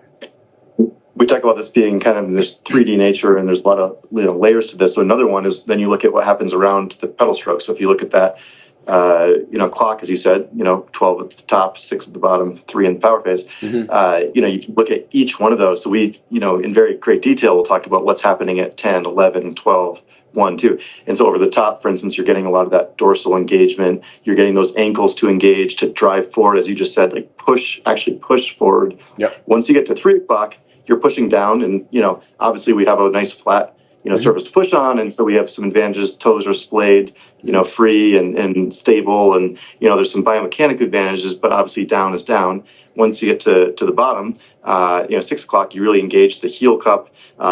We talk about this being kind of this 3D nature, and there's a lot of layers to this. So another one is then you look at what happens around the pedal stroke. So if you look at that, clock, as you said, 12 at the top, 6 at the bottom, 3 in the power phase. You can look at each one of those. So we, in very great detail, we'll talk about what's happening at 10, 11, 12, 1, 2. And so over the top, for instance, you're getting a lot of that dorsal engagement. You're getting those ankles to engage, to drive forward, as you just said, like push forward. Yep. Once you get to 3 o'clock, you're pushing down, and, obviously we have a nice flat surface to push on, and so we have some advantages. Toes are splayed, free and stable, and there's some biomechanic advantages, but obviously down is down. Once you get to the bottom, 6 o'clock, you really engage the heel cup.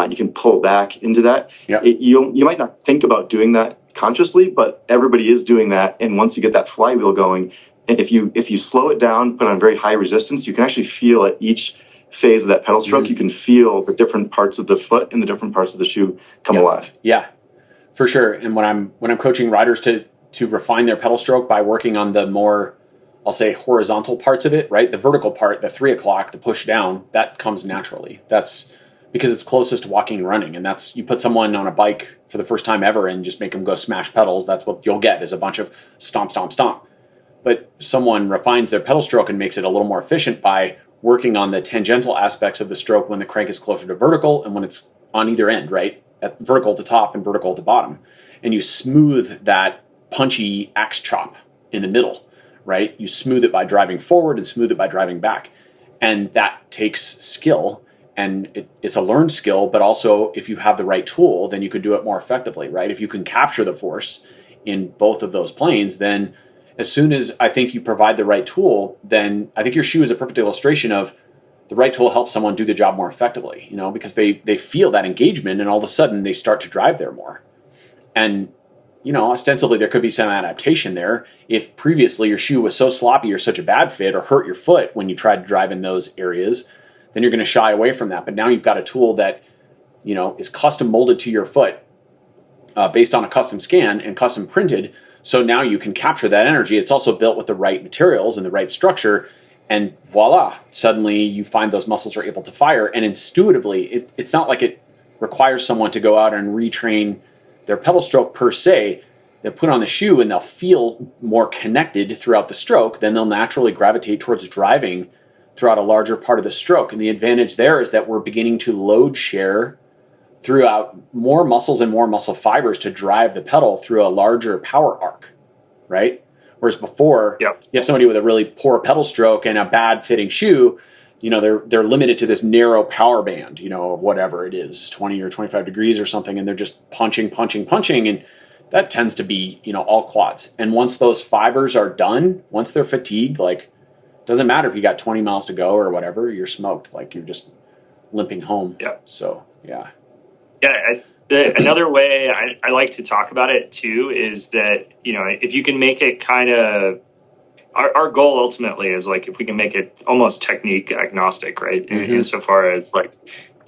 You can pull back into that. Yep. You might not think about doing that consciously, but everybody is doing that. And once you get that flywheel going, and if you slow it down, put on very high resistance, you can actually feel at each phase of that pedal stroke, you can feel the different parts of the foot and the different parts of the shoe come alive. Yeah, for sure. And when I'm coaching riders to refine their pedal stroke by working on the more, I'll say, horizontal parts of it, right? The vertical part, the 3 o'clock, the push down, that comes naturally. That's because it's closest to walking and running. And that's, you put someone on a bike for the first time ever and just make them go smash pedals. That's what you'll get, is a bunch of stomp, stomp, stomp. But someone refines their pedal stroke and makes it a little more efficient by working on the tangential aspects of the stroke when the crank is closer to vertical and when it's on either end, right? At vertical at the top and vertical at the bottom. And you smooth that punchy axe chop in the middle, right? You smooth it by driving forward and smooth it by driving back. And that takes skill, and it's a learned skill, but also if you have the right tool, then you can do it more effectively, right? If you can capture the force in both of those planes, then as soon as I think you provide the right tool, then I think your shoe is a perfect illustration of the right tool helps someone do the job more effectively, because they feel that engagement, and all of a sudden they start to drive there more. And, ostensibly there could be some adaptation there. If previously your shoe was so sloppy or such a bad fit or hurt your foot when you tried to drive in those areas, then you're going to shy away from that. But now you've got a tool that, is custom molded to your foot based on a custom scan and custom printed. So now you can capture that energy. It's also built with the right materials and the right structure, and voila, suddenly you find those muscles are able to fire. And intuitively, it's not like it requires someone to go out and retrain their pedal stroke per se. They'll put on the shoe and they'll feel more connected throughout the stroke. Then they'll naturally gravitate towards driving throughout a larger part of the stroke. And the advantage there is that we're beginning to load share throughout more muscles and more muscle fibers to drive the pedal through a larger power arc, right? Whereas before, you have somebody with a really poor pedal stroke and a bad fitting shoe, they're limited to this narrow power band, of whatever it is, 20 or 25 degrees or something, and they're just punching, and that tends to be, all quads. And once those fibers are done, once they're fatigued, like, doesn't matter if you got 20 miles to go or whatever, you're smoked. Like, you're just limping home. Yeah. So, yeah. Yeah. Another way I like to talk about it too is that, if you can make it kind of, our goal ultimately is like, if we can make it almost technique agnostic, right? Mm-hmm. Insofar as like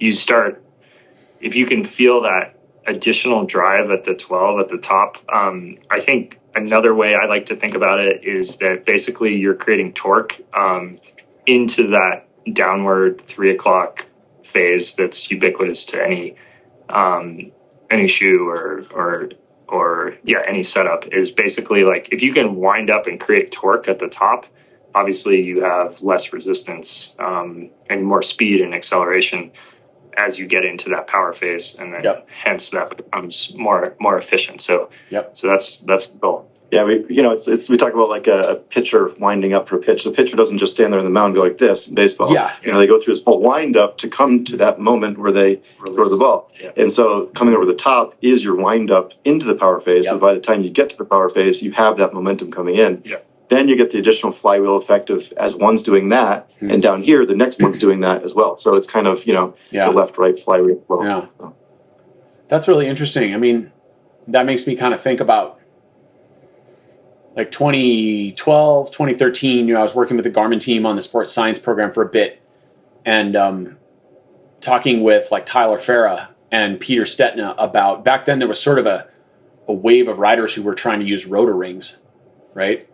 if you can feel that additional drive at the 12 at the top, I think another way I like to think about it is that basically you're creating torque into that downward 3 o'clock phase that's ubiquitous to any shoe or any setup. Is basically like, if you can wind up and create torque at the top, obviously you have less resistance and more speed and acceleration as you get into that power phase, and then hence that becomes more efficient. So so that's the goal. Yeah, we talk about like a pitcher winding up for a pitch. The pitcher doesn't just stand there in the mound and go like this in baseball. They go through this whole wind up to come to that moment where they throw the ball. Yeah. And so coming over the top is your wind up into the power phase. So by the time you get to the power phase, you have that momentum coming in. Yeah. Then you get the additional flywheel effect of, as one's doing that, and down here the next one's doing that as well. So it's kind of the left-right flywheel. Yeah, that's really interesting. I mean, that makes me kind of think about like 2012, 2013, I was working with the Garmin team on the sports science program for a bit, and talking with like Tyler Farah and Peter Stetina about, back then there was sort of a wave of riders who were trying to use rotor rings, right?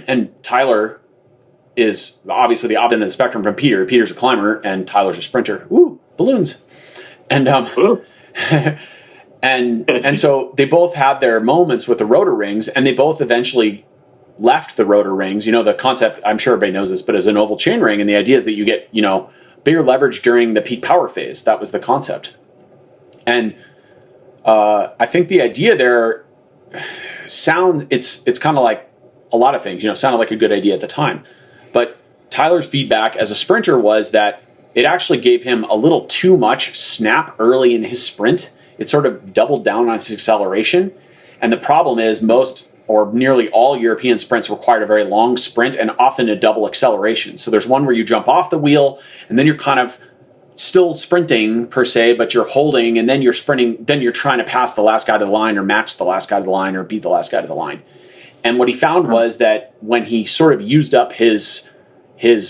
And Tyler is obviously the opposite end of the spectrum from Peter. Peter's a climber and Tyler's a sprinter. Ooh, balloons. And And so they both had their moments with the rotor rings, and they both eventually left the rotor rings. The concept, I'm sure everybody knows this, but as an oval chain ring, and the idea is that you get, bigger leverage during the peak power phase. That was the concept. And I think the idea there it's kind of like a lot of things, sounded like a good idea at the time. But Tyler's feedback as a sprinter was that it actually gave him a little too much snap early in his sprint. It sort of doubled down on his acceleration. And the problem is most or nearly all European sprints required a very long sprint and often a double acceleration. So there's one where you jump off the wheel and then you're kind of still sprinting per se, but you're holding, and then you're sprinting, then you're trying to pass the last guy to the line or match the last guy to the line or beat the last guy to the line. And what he found was that when he sort of used up his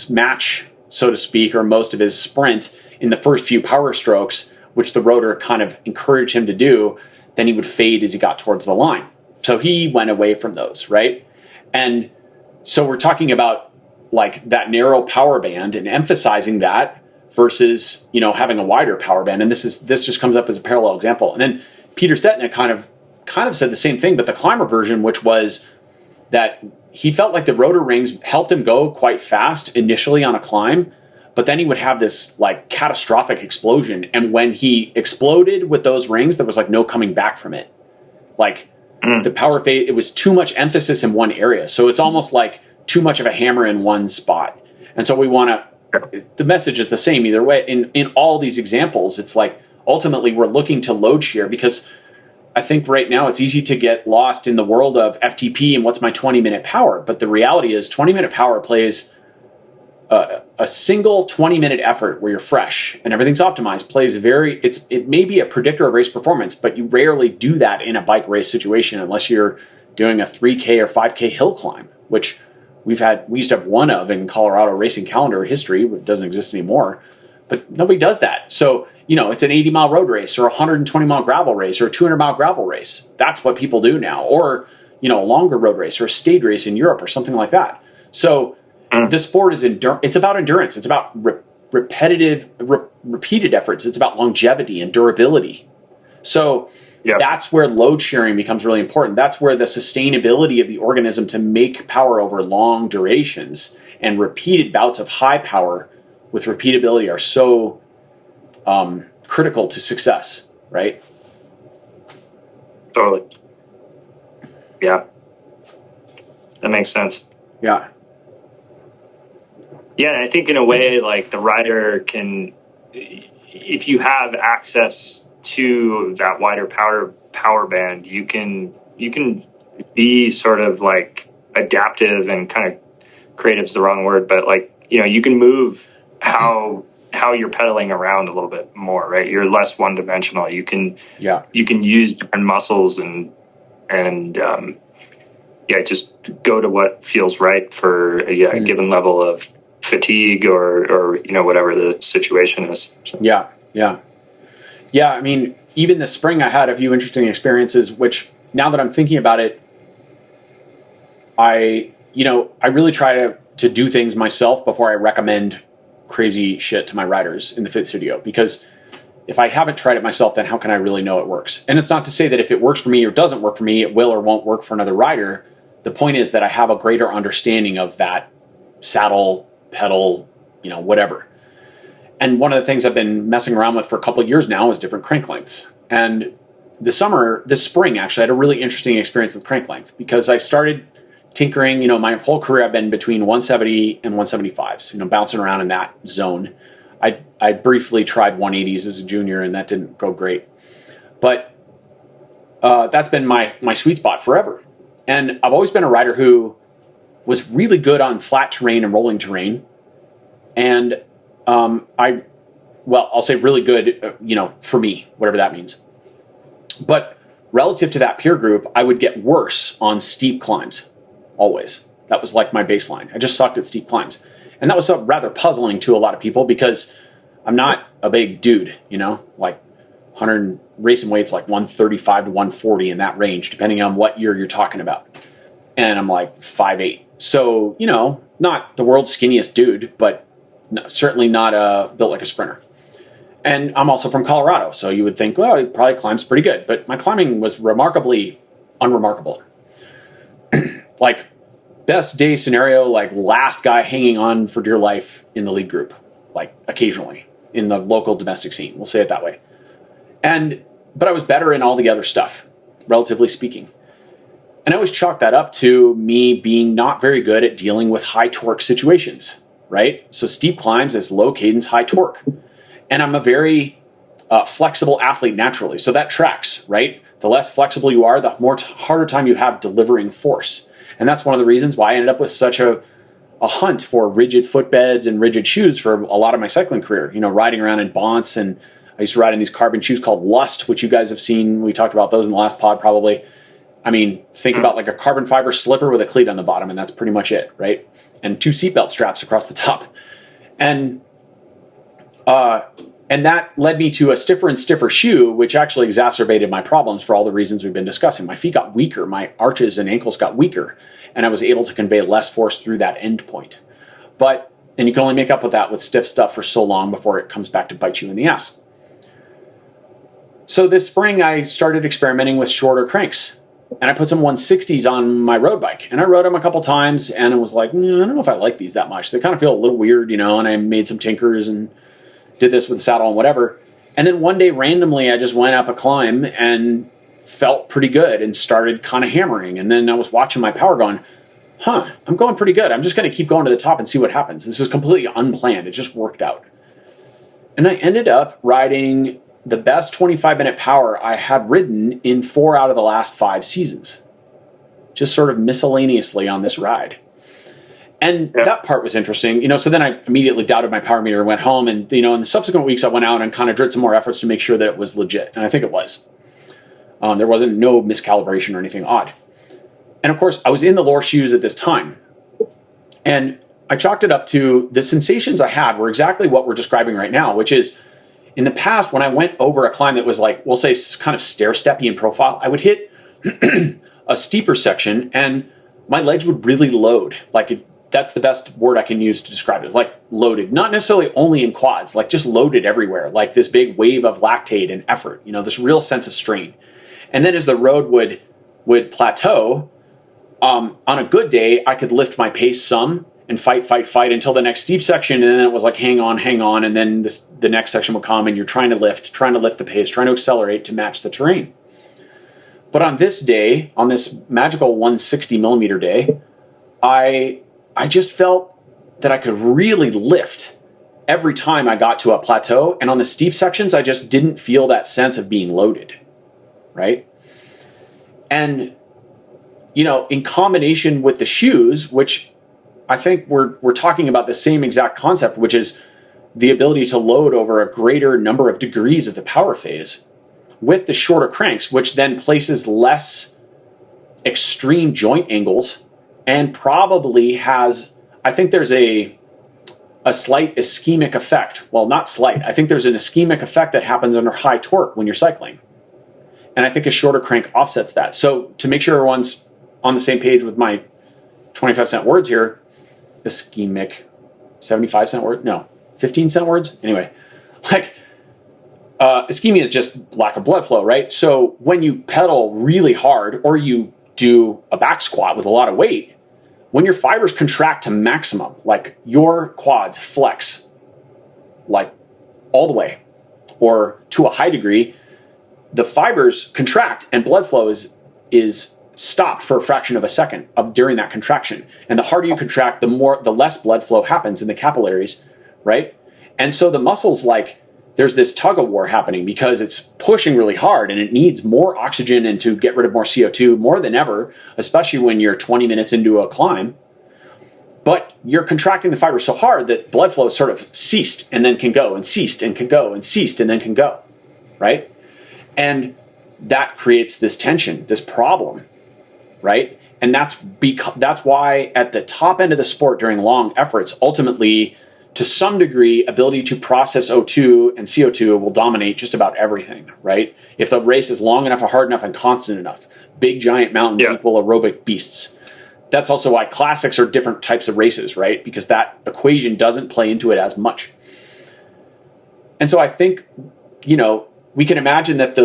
match, so to speak, or most of his sprint in the first few power strokes, which the rotor kind of encouraged him to do, then he would fade as he got towards the line. So he went away from those, right? And so we're talking about like that narrow power band and emphasizing that versus, having a wider power band. And this just comes up as a parallel example. And then Peter Stetina kind of said the same thing, but the climber version, which was that he felt like the rotor rings helped him go quite fast initially on a climb, but then he would have this like catastrophic explosion. And when he exploded with those rings, there was like no coming back from it. Like the power phase, it was too much emphasis in one area. So it's almost like too much of a hammer in one spot. And so the message is the same either way. In all these examples, it's like ultimately we're looking to load share, because I think right now it's easy to get lost in the world of FTP and what's my 20-minute power. But the reality is 20-minute power plays a single 20-minute effort where you're fresh and everything's optimized plays it may be a predictor of race performance, but you rarely do that in a bike race situation unless you're doing a 3K or 5K hill climb, which we used to have one of in Colorado racing calendar history. It doesn't exist anymore, but nobody does that. So, it's an 80-mile road race or a 120-mile gravel race or a 200-mile gravel race. That's what people do now. Or, a longer road race or a stage race in Europe or something like that. So the sport is it's about endurance. It's about repeated efforts. It's about longevity and durability. So that's where load sharing becomes really important. That's where the sustainability of the organism to make power over long durations and repeated bouts of high power with repeatability are so critical to success, right? Totally. Yeah. That makes sense. Yeah. Yeah, and I think in a way, like the rider can, if you have access to that wider power band, you can be sort of like adaptive and kind of creative's the wrong word, but like, you know, you can move how you're pedaling around a little bit more, right? You're less one dimensional. You can use different muscles and just go to what feels right for a given level of fatigue or you know, whatever the situation is. So. Yeah. I mean, even this spring I had a few interesting experiences, which now that I'm thinking about it, I really try to do things myself before I recommend crazy shit to my riders in the fit studio, because if I haven't tried it myself, then how can I really know it works? And it's not to say that if it works for me or doesn't work for me, it will or won't work for another rider. The point is that I have a greater understanding of that saddle, pedal, you know, whatever. And one of the things I've been messing around with for a couple of years now is different crank lengths. And this spring, actually, I had a really interesting experience with crank length, because I started tinkering. You know, my whole career I've been between 170 and 175s, you know, bouncing around in that zone. I briefly tried 180s as a junior, and that didn't go great. But that's been my sweet spot forever. And I've always been a rider who was really good on flat terrain and rolling terrain. And I'll say really good, you know, for me, whatever that means. But relative to that peer group, I would get worse on steep climbs, always. That was like my baseline. I just sucked at steep climbs. And that was rather puzzling to a lot of people, because I'm not a big dude, you know, like 100 racing weights, like 135 to 140 in that range, depending on what year you're talking about. And I'm like 5'8". So, you know, not the world's skinniest dude, but certainly not built like a sprinter. And I'm also from Colorado, so you would think, well, he probably climbs pretty good. But my climbing was remarkably unremarkable. Like, best day scenario, like last guy hanging on for dear life in the lead group, like occasionally in the local domestic scene. We'll say it that way. But I was better in all the other stuff, relatively speaking. And I always chalk that up to me being not very good at dealing with high torque situations, right? So steep climbs is low cadence, high torque. And I'm a very flexible athlete naturally. So that tracks, right? The less flexible you are, the harder time you have delivering force. And that's one of the reasons why I ended up with such a hunt for rigid footbeds and rigid shoes for a lot of my cycling career, you know, riding around in Bonts. And I used to ride in these carbon shoes called Lust, which you guys have seen. We talked about those in the last pod probably. I mean, think about like a carbon fiber slipper with a cleat on the bottom, and that's pretty much it, right? And 2 seatbelt straps across the top. And that led me to a stiffer and stiffer shoe, which actually exacerbated my problems for all the reasons we've been discussing. My feet got weaker, my arches and ankles got weaker, and I was able to convey less force through that end point. And you can only make up with that with stiff stuff for so long before it comes back to bite you in the ass. So this spring, I started experimenting with shorter cranks. And I put some 160s on my road bike. And I rode them a couple times, and it was like, I don't know if I like these that much. They kind of feel a little weird, you know, and I made some tinkers and did this with the saddle and whatever. And then one day, randomly, I just went up a climb and felt pretty good and started kind of hammering. And then I was watching my power going, I'm going pretty good. I'm just going to keep going to the top and see what happens. This was completely unplanned. It just worked out. And I ended up riding the best 25-minute power I had ridden in 4 out of the last 5 seasons, just sort of miscellaneously on this ride. And that part was interesting, you know, so then I immediately doubted my power meter and went home. And, you know, in the subsequent weeks, I went out and kind of did some more efforts to make sure that it was legit. And I think it was. There wasn't no miscalibration or anything odd. And of course, I was in the Loar shoes at this time. And I chalked it up to the sensations I had were exactly what we're describing right now, which is, in the past, when I went over a climb that was like, we'll say kind of stair-steppy in profile, I would hit a steeper section and my legs would really load. Like that's the best word I can use to describe it. It's like loaded, not necessarily only in quads, like just loaded everywhere, like this big wave of lactate and effort, this real sense of strain. And then as the road would plateau, on a good day, I could lift my pace some and fight until the next steep section. And then it was like, hang on. And then the next section would come and you're trying to lift the pace, trying to accelerate to match the terrain. But on this day, on this magical 160 millimeter day, I just felt that I could really lift every time I got to a plateau. And on the steep sections, I just didn't feel that sense of being loaded, right? And, in combination with the shoes, which I think we're talking about the same exact concept, which is the ability to load over a greater number of degrees of the power phase with the shorter cranks, which then places less extreme joint angles and probably has, I think there's a slight ischemic effect. Well, not slight. I think there's an ischemic effect that happens under high torque when you're cycling. And I think a shorter crank offsets that. So to make sure everyone's on the same page with my 25-cent words here, ischemic, 75-cent word? No, 15-cent words? Anyway, ischemia is just lack of blood flow, right? So when you pedal really hard or you do a back squat with a lot of weight, when your fibers contract to maximum, like your quads flex like all the way or to a high degree, the fibers contract and blood flow is stopped for a fraction of a second during that contraction. And the harder you contract, the less blood flow happens in the capillaries, right? And so the muscles, there's this tug of war happening because it's pushing really hard and it needs more oxygen and to get rid of more CO2 more than ever, especially when you're 20 minutes into a climb. But you're contracting the fibers so hard that blood flow sort of ceased and then can go and ceased and can go and ceased and then can go, right? And that creates this tension, this problem, right? And that's why at the top end of the sport during long efforts, ultimately, to some degree, ability to process O2 and CO2 will dominate just about everything, right? If the race is long enough, hard enough, and constant enough. Big giant mountains equal aerobic beasts. That's also why classics are different types of races, right? Because that equation doesn't play into it as much. And so I think, we can imagine that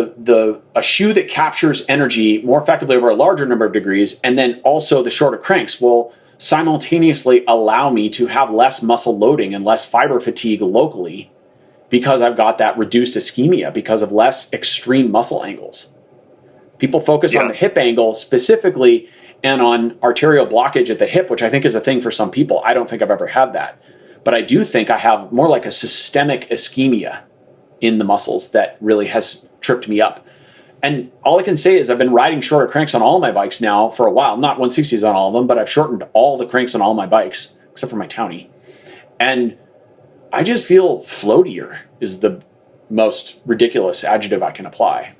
a shoe that captures energy more effectively over a larger number of degrees, and then also the shorter cranks will simultaneously allow me to have less muscle loading and less fiber fatigue locally because I've got that reduced ischemia because of less extreme muscle angles. People focus on the hip angle specifically and on arterial blockage at the hip, which I think is a thing for some people. I don't think I've ever had that. But I do think I have more like a systemic ischemia in the muscles that really has tripped me up. And all I can say is I've been riding shorter cranks on all my bikes now for a while. Not 160s on all of them, but I've shortened all the cranks on all my bikes, except for my Townie. And I just feel floatier is the most ridiculous adjective I can apply.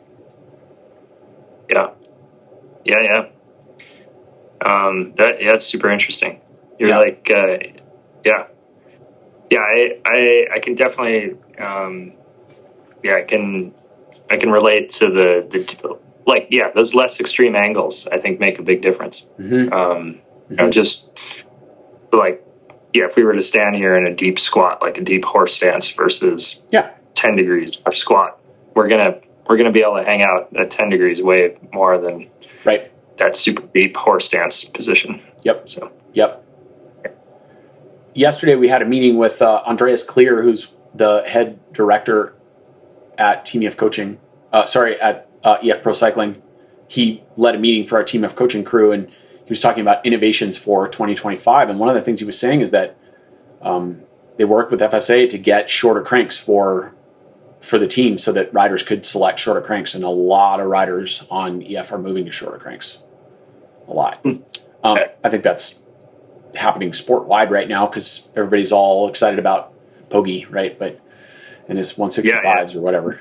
Yeah. That's super interesting. You're I can definitely, I can relate to those less extreme angles. I think make a big difference. Just if we were to stand here in a deep squat, like a deep horse stance versus 10 degrees of squat, we're gonna be able to hang out at 10 degrees way more than that super deep horse stance position. Yesterday we had a meeting with Andreas Clear, who's the head director at Team EF Coaching. At EF Pro Cycling. He led a meeting for our Team EF Coaching crew, and he was talking about innovations for 2025. And one of the things he was saying is that they worked with FSA to get shorter cranks for the team so that riders could select shorter cranks. And a lot of riders on EF are moving to shorter cranks. A lot. I think that's happening sport-wide right now because everybody's all excited about Poggi, right? And his 165s or whatever.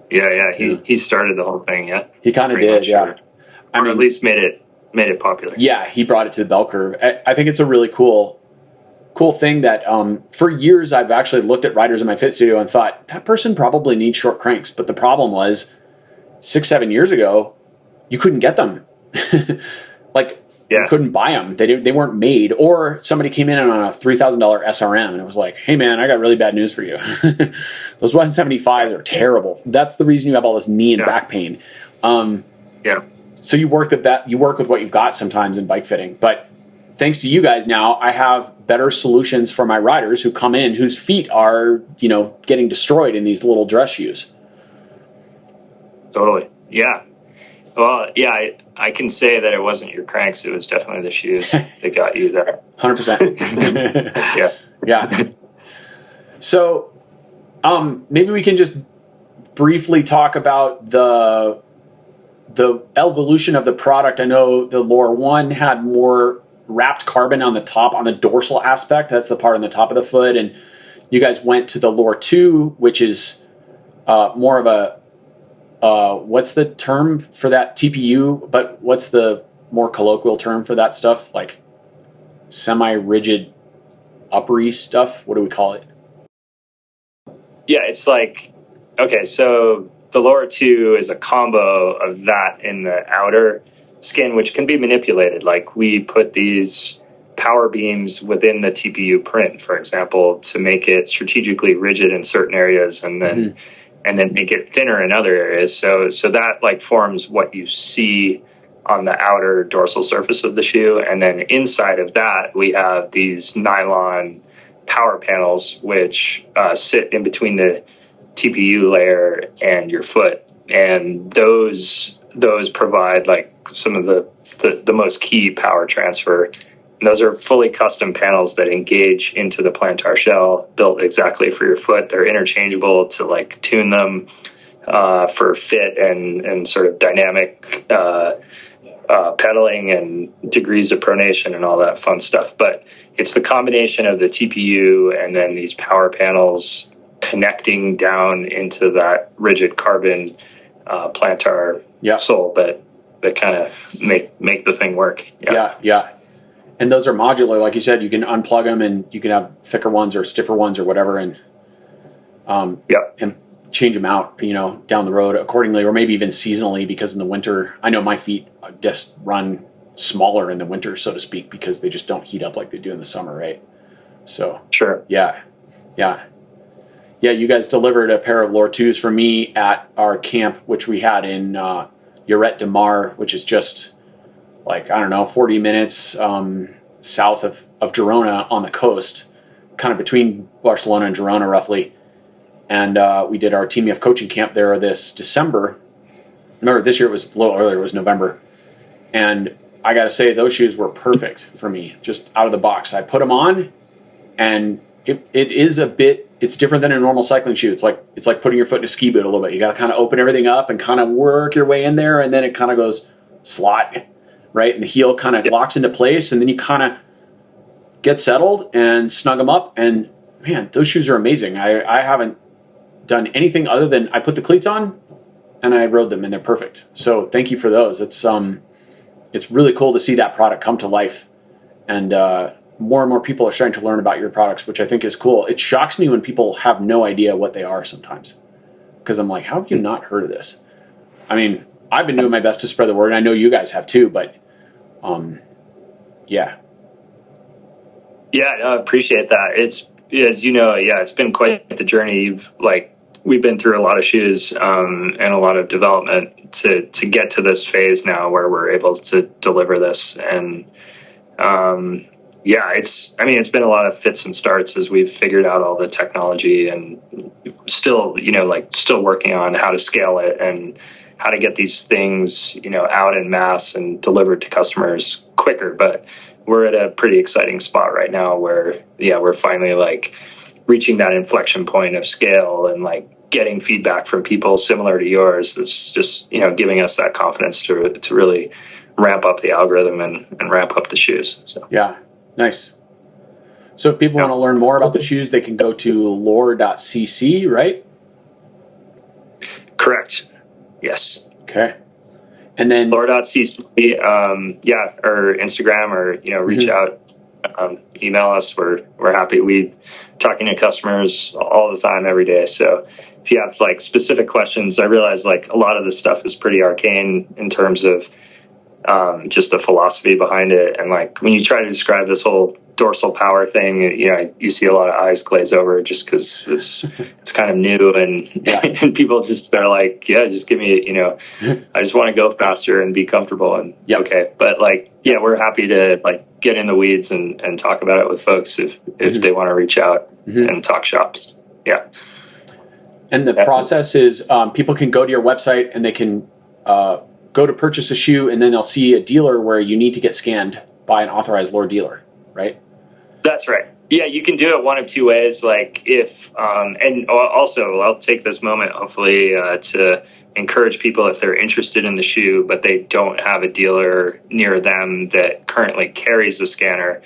He started the whole thing, He kind of did, or at least made it popular. Yeah, he brought it to the bell curve. I think it's a really cool thing that for years I've actually looked at riders in my fit studio and thought, that person probably needs short cranks. But the problem was 6-7 years ago, you couldn't get them. You couldn't buy them. They weren't made. Or somebody came in on a $3,000 SRM and it was like, hey man, I got really bad news for you. Those 175s are terrible. That's the reason you have all this knee and back pain. So you work with what you've got sometimes in bike fitting. But thanks to you guys now, I have better solutions for my riders who come in whose feet are, getting destroyed in these little dress shoes. Totally. Yeah. Well, yeah, I can say that it wasn't your cranks. It was definitely the shoes that got you there. 100%. Yeah. So maybe we can just briefly talk about the evolution of the product. I know the Lore 1 had more wrapped carbon on the top, on the dorsal aspect. That's the part on the top of the foot. And you guys went to the Lore 2, which is more of a, what's the term for that? TPU, but what's the more colloquial term for that stuff? Like semi-rigid uppery stuff? What do we call it? Yeah, it's like, okay, so the Lore 2 is a combo of that in the outer skin, which can be manipulated. Like we put these power beams within the TPU print, for example, to make it strategically rigid in certain areas and then make it thinner in other areas. So that like forms what you see on the outer dorsal surface of the shoe. And then inside of that, we have these nylon power panels, which sit in between the TPU layer and your foot. And those provide like some of the most key power transfer. And those are fully custom panels that engage into the plantar shell, built exactly for your foot. They're interchangeable to like tune them for fit and sort of dynamic pedaling and degrees of pronation and all that fun stuff. But it's the combination of the TPU and then these power panels connecting down into that rigid carbon plantar sole that kind of make the thing work. Yeah. And those are modular, like you said. You can unplug them, and you can have thicker ones or stiffer ones or whatever, and change them out, down the road accordingly, or maybe even seasonally. Because in the winter, I know my feet just run smaller in the winter, so to speak, because they just don't heat up like they do in the summer, right? So sure, yeah. You guys delivered a pair of Lore 2s for me at our camp, which we had in Lloret de Mar, which is just like, 40 minutes south of Girona on the coast, kind of between Barcelona and Girona roughly. And we did our Team EF coaching camp there this December. No, this year it was a little earlier, it was November. And I got to say, those shoes were perfect for me, just out of the box. I put them on, and it is a bit, it's different than a normal cycling shoe. It's like putting your foot in a ski boot a little bit. You got to kind of open everything up and kind of work your way in there, and then it kind of goes slot, right? And the heel kind of locks into place, and then you kind of get settled and snug them up. And man, those shoes are amazing. I haven't done anything other than I put the cleats on and I rode them, and they're perfect. So thank you for those. It's really cool to see that product come to life, and more and more people are starting to learn about your products, which I think is cool. It shocks me when people have no idea what they are sometimes, because I'm like, how have you not heard of this? I mean, I've been doing my best to spread the word, and I know you guys have too, but yeah. Yeah, I appreciate that. It's, as you know, it's been quite the journey. We've been through a lot of shoes and a lot of development to get to this phase now where we're able to deliver this. And it's been a lot of fits and starts as we've figured out all the technology, and still working on how to scale it and how to get these things, out in mass and delivered to customers quicker. But we're at a pretty exciting spot right now where, we're finally reaching that inflection point of scale and getting feedback from people similar to yours. That's just, giving us that confidence to really ramp up the algorithm and ramp up the shoes. So yeah, nice. So if people want to learn more about the shoes, they can go to lore.cc, right? Correct. Yes. Okay. And then lore.cc, or Instagram, or reach out, email us. We're happy. We talking to customers all the time, every day. So if you have specific questions, I realize a lot of this stuff is pretty arcane in terms of just the philosophy behind it. And like when you try to describe this whole dorsal power thing, you see a lot of eyes glaze over just because it's kind of new, and and people they're like, yeah, just give me, I just want to go faster and be comfortable. And okay, but like, we're happy to like get in the weeds and talk about it with folks if they want to reach out and talk shops. Yeah. And the process is people can go to your website and they can go to purchase a shoe, and then they'll see a dealer where you need to get scanned by an authorized Loar dealer, right? That's right. Yeah, you can do it one of two ways. Like if, and also I'll take this moment, hopefully, to encourage people if they're interested in the shoe, but they don't have a dealer near them that currently carries a scanner.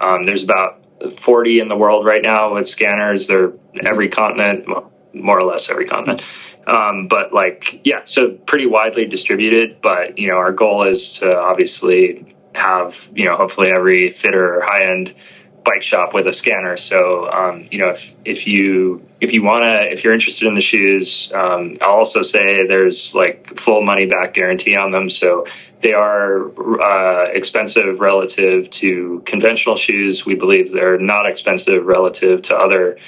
There's about 40 in the world right now with scanners. They're every continent, well, more or less every continent. But like, so pretty widely distributed, but, our goal is to obviously have, hopefully every fitter or high end bike shop with a scanner. So, if you're interested in the shoes, I'll also say there's like full money back guarantee on them. So they are expensive relative to conventional shoes. We believe they're not expensive relative to other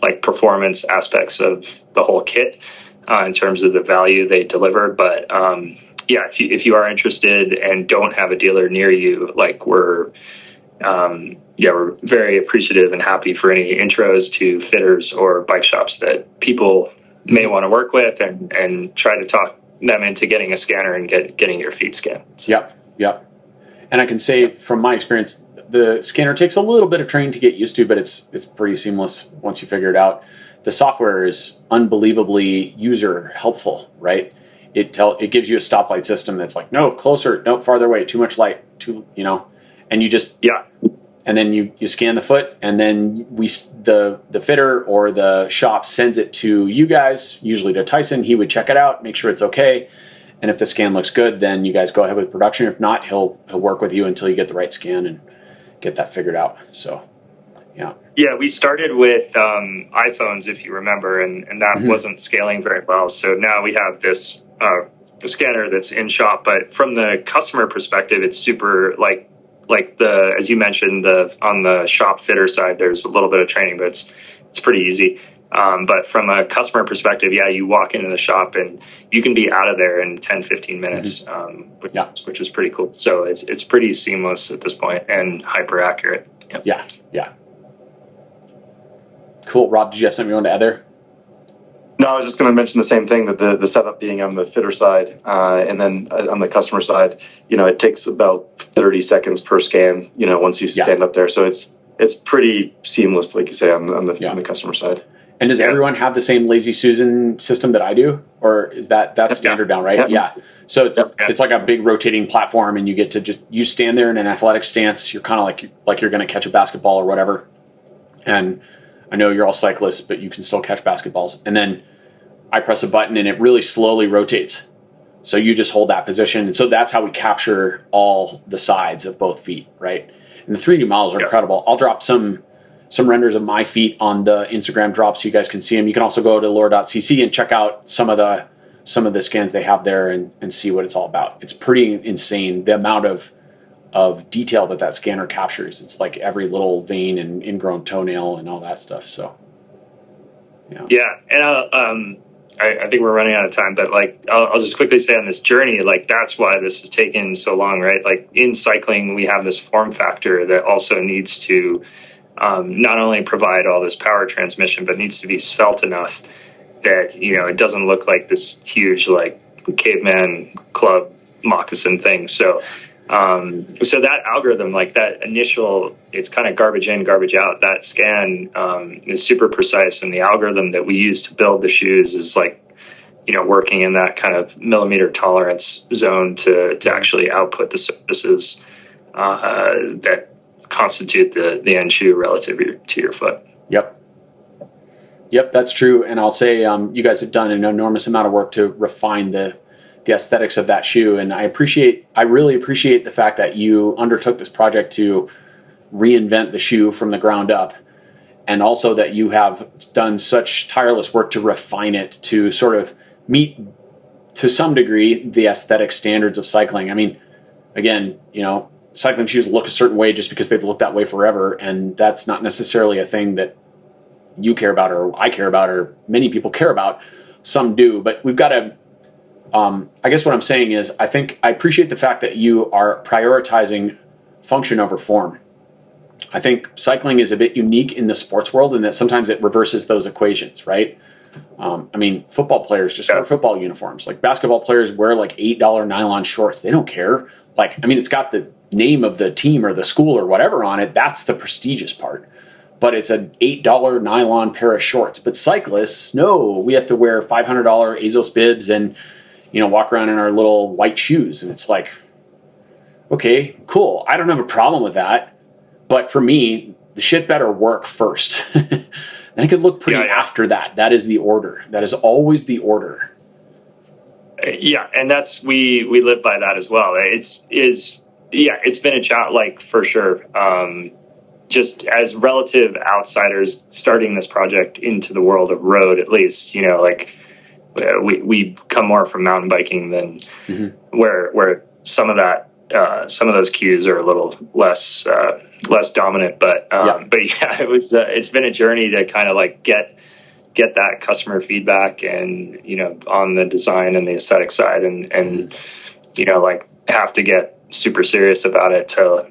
like performance aspects of the whole kit. In terms of the value they deliver. But if you are interested and don't have a dealer near you, like we're very appreciative and happy for any intros to fitters or bike shops that people may want to work with and try to talk them into getting a scanner and getting your feet scanned. So. Yep. And I can say from my experience, the scanner takes a little bit of training to get used to, but it's pretty seamless once you figure it out. The software is unbelievably user helpful, right? It gives you a stoplight system that's like, no, closer, no, farther away, too much light, and you just, and then you scan the foot, and then the fitter or the shop sends it to you guys, usually to Tyson. He would check it out, make sure it's okay. And if the scan looks good, then you guys go ahead with production. If not, he'll work with you until you get the right scan and get that figured out. So, Yeah, we started with iPhones, if you remember, and that wasn't scaling very well. So now we have this scanner that's in shop. But from the customer perspective, it's super like as you mentioned, on the shop fitter side, there's a little bit of training, but it's pretty easy. But from a customer perspective, you walk into the shop and you can be out of there in 10, 15 minutes, which is pretty cool. So it's pretty seamless at this point and hyper accurate. Yep. Yeah. Cool. Rob, did you have something you wanted to add there? No, I was just going to mention the same thing, that the setup being on the fitter side, and then on the customer side, it takes about 30 seconds per scan, once you stand up there. So it's pretty seamless, like you say, on the customer side. And does everyone have the same Lazy Susan system that I do? Or is that's standard down, right? Yeah. So it's like a big rotating platform, and you get to you stand there in an athletic stance. You're kind of like you're going to catch a basketball or whatever. And I know you're all cyclists, but you can still catch basketballs. And then I press a button and it really slowly rotates. So you just hold that position. And so that's how we capture all the sides of both feet, right? And the 3D models are incredible. I'll drop some renders of my feet on the Instagram drop so you guys can see them. You can also go to loar.cc and check out some of the scans they have there and see what it's all about. It's pretty insane, the amount of detail that scanner captures. It's like every little vein and ingrown toenail and all that stuff. So, and I think we're running out of time, but like I'll just quickly say on this journey, like that's why this has taken so long, right? Like in cycling, we have this form factor that also needs to not only provide all this power transmission, but needs to be svelte enough that it doesn't look like this huge like caveman club moccasin thing. So that algorithm, like that initial, it's kind of garbage in, garbage out. That scan is super precise, and the algorithm that we use to build the shoes is like, working in that kind of millimeter tolerance zone to actually output the surfaces that constitute the end shoe relative to your foot. Yep, that's true. And I'll say you guys have done an enormous amount of work to refine the aesthetics of that shoe. And I really appreciate the fact that you undertook this project to reinvent the shoe from the ground up. And also that you have done such tireless work to refine it to sort of meet, to some degree, the aesthetic standards of cycling. I mean, again, cycling shoes look a certain way just because they've looked that way forever. And that's not necessarily a thing that you care about or I care about or many people care about. Some do, but we've got to, I guess what I'm saying is I appreciate the fact that you are prioritizing function over form. I think cycling is a bit unique in the sports world in that sometimes it reverses those equations, right? Football players just wear football uniforms. Like basketball players wear like $8 nylon shorts. They don't care. It's got the name of the team or the school or whatever on it. That's the prestigious part. But it's an $8 nylon pair of shorts. But cyclists, no, we have to wear $500 Azos bibs and, walk around in our little white shoes. And it's like, okay, cool. I don't have a problem with that. But for me, the shit better work first. Then it could look pretty after that. That is the order. That is always the order. Yeah, and that's we live by that as well. It's been a challenge, for sure. Just as relative outsiders starting this project into the world of road, at least, we come more from mountain biking than where some of those cues are a little less dominant. But it's been a journey to kind of get that customer feedback and, on the design and the aesthetic side and have to get super serious about it to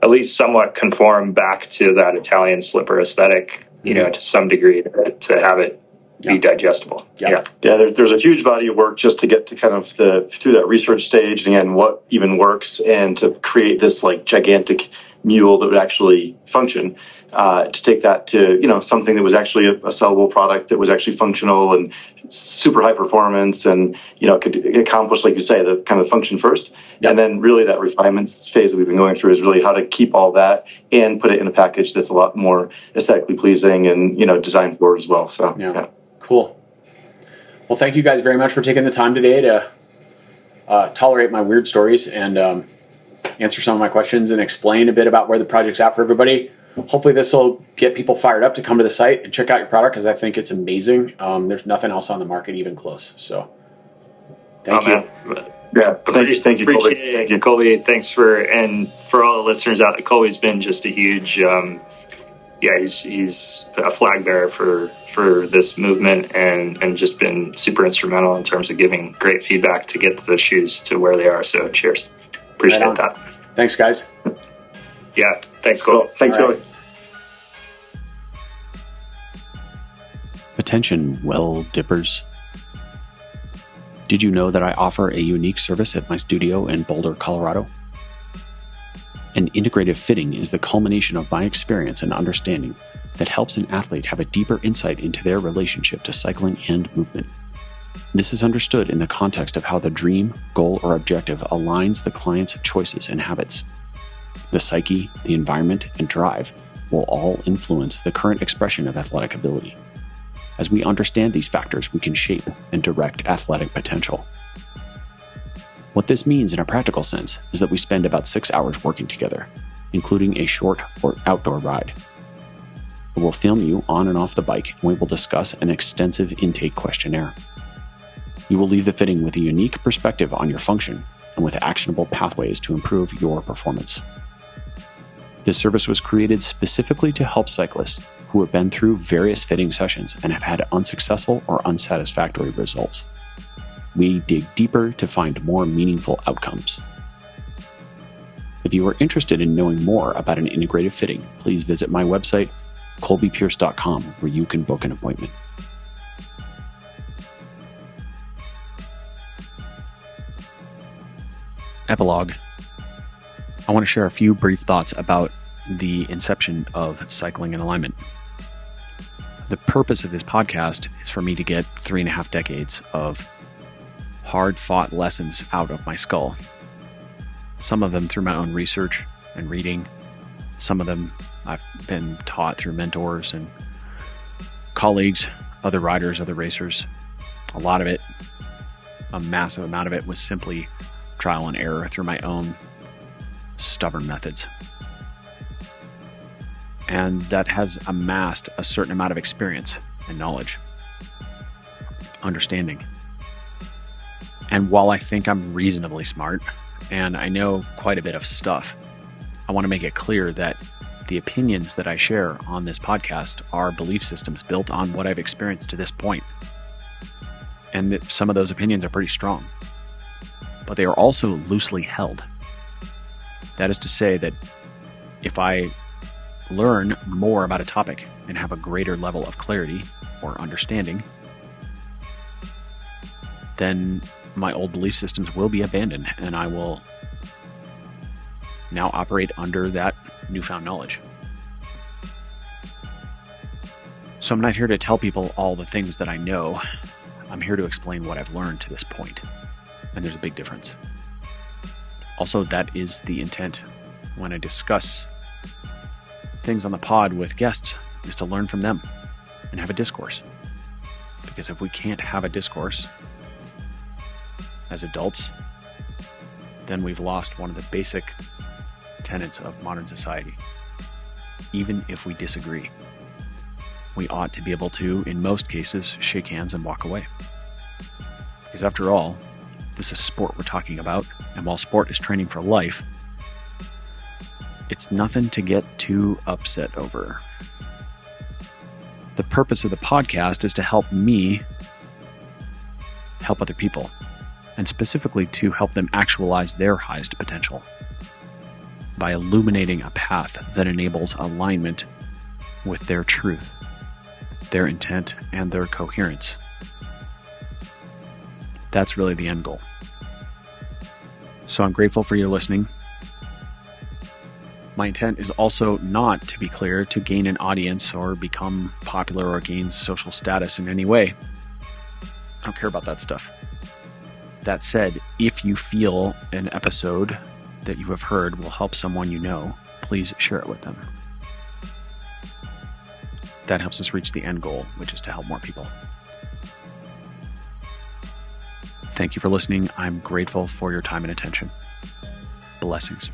at least somewhat conform back to that Italian slipper aesthetic, to some degree to have it be digestible. There's a huge body of work just to get to kind of through that research stage and again, what even works and to create this gigantic mule that would actually function, to take that to, something that was actually a sellable product that was actually functional and super high performance and, could accomplish, like you say, the kind of function first. Yep. And then really that refinement phase that we've been going through is really how to keep all that and put it in a package that's a lot more aesthetically pleasing and, designed for it as well. So, yeah. Cool. Well, thank you guys very much for taking the time today to tolerate my weird stories and answer some of my questions and explain a bit about where the project's at for everybody. Hopefully this will get people fired up to come to the site and check out your product because I think it's amazing. There's nothing else on the market even close. So thank you. Man. Yeah, thank you, Colby. Thank you, Colby. Thanks for all the listeners out there. Colby's been just a huge, he's a flag bearer for this movement and just been super instrumental in terms of giving great feedback to get the shoes to where they are. So cheers. Appreciate that. Thanks, guys. Yeah, thanks, Cole. Thanks, Cole. Attention, well dippers. Did you know that I offer a unique service at my studio in Boulder, Colorado? An integrative fitting is the culmination of my experience and understanding that helps an athlete have a deeper insight into their relationship to cycling and movement. This is understood in the context of how the dream, goal, or objective aligns the client's choices and habits. The psyche, the environment, and drive will all influence the current expression of athletic ability. As we understand these factors, we can shape and direct athletic potential. What this means in a practical sense is that we spend about 6 hours working together, including a short or outdoor ride. I will film you on and off the bike, and we will discuss an extensive intake questionnaire. You will leave the fitting with a unique perspective on your function and with actionable pathways to improve your performance. This service was created specifically to help cyclists who have been through various fitting sessions and have had unsuccessful or unsatisfactory results. We dig deeper to find more meaningful outcomes. If you are interested in knowing more about an integrative fitting, please visit my website, colbypierce.com, where you can book an appointment. Epilogue. I want to share a few brief thoughts about the inception of Cycling in Alignment. The purpose of this podcast is for me to get 3.5 decades of hard-fought lessons out of my skull. Some of them through my own research and reading. Some of them I've been taught through mentors and colleagues, other riders, other racers. A lot of it, a massive amount of it, was simply trial and error through my own stubborn methods. And that has amassed a certain amount of experience and knowledge, understanding. And while I think I'm reasonably smart and I know quite a bit of stuff, I want to make it clear that the opinions that I share on this podcast are belief systems built on what I've experienced to this point. And that some of those opinions are pretty strong, but they are also loosely held. That is to say that if I learn more about a topic and have a greater level of clarity or understanding, then my old belief systems will be abandoned and I will now operate under that newfound knowledge. So I'm not here to tell people all the things that I know. I'm here to explain what I've learned to this point. And there's a big difference. Also, that is the intent when I discuss things on the pod with guests, is to learn from them and have a discourse. Because if we can't have a discourse as adults, then we've lost one of the basic tenets of modern society. Even if we disagree, we ought to be able to, in most cases, shake hands and walk away. Because after all, this is sport we're talking about, and while sport is training for life, it's nothing to get too upset over. The purpose of the podcast is to help me help other people, and specifically to help them actualize their highest potential by illuminating a path that enables alignment with their truth, their intent, and their coherence. That's really the end goal. So I'm grateful for your listening. My intent is also not, to be clear, to gain an audience or become popular or gain social status in any way. I don't care about that stuff. That said, if you feel an episode that you have heard will help someone you know, please share it with them. That helps us reach the end goal, which is to help more people. Thank you for listening. I'm grateful for your time and attention. Blessings.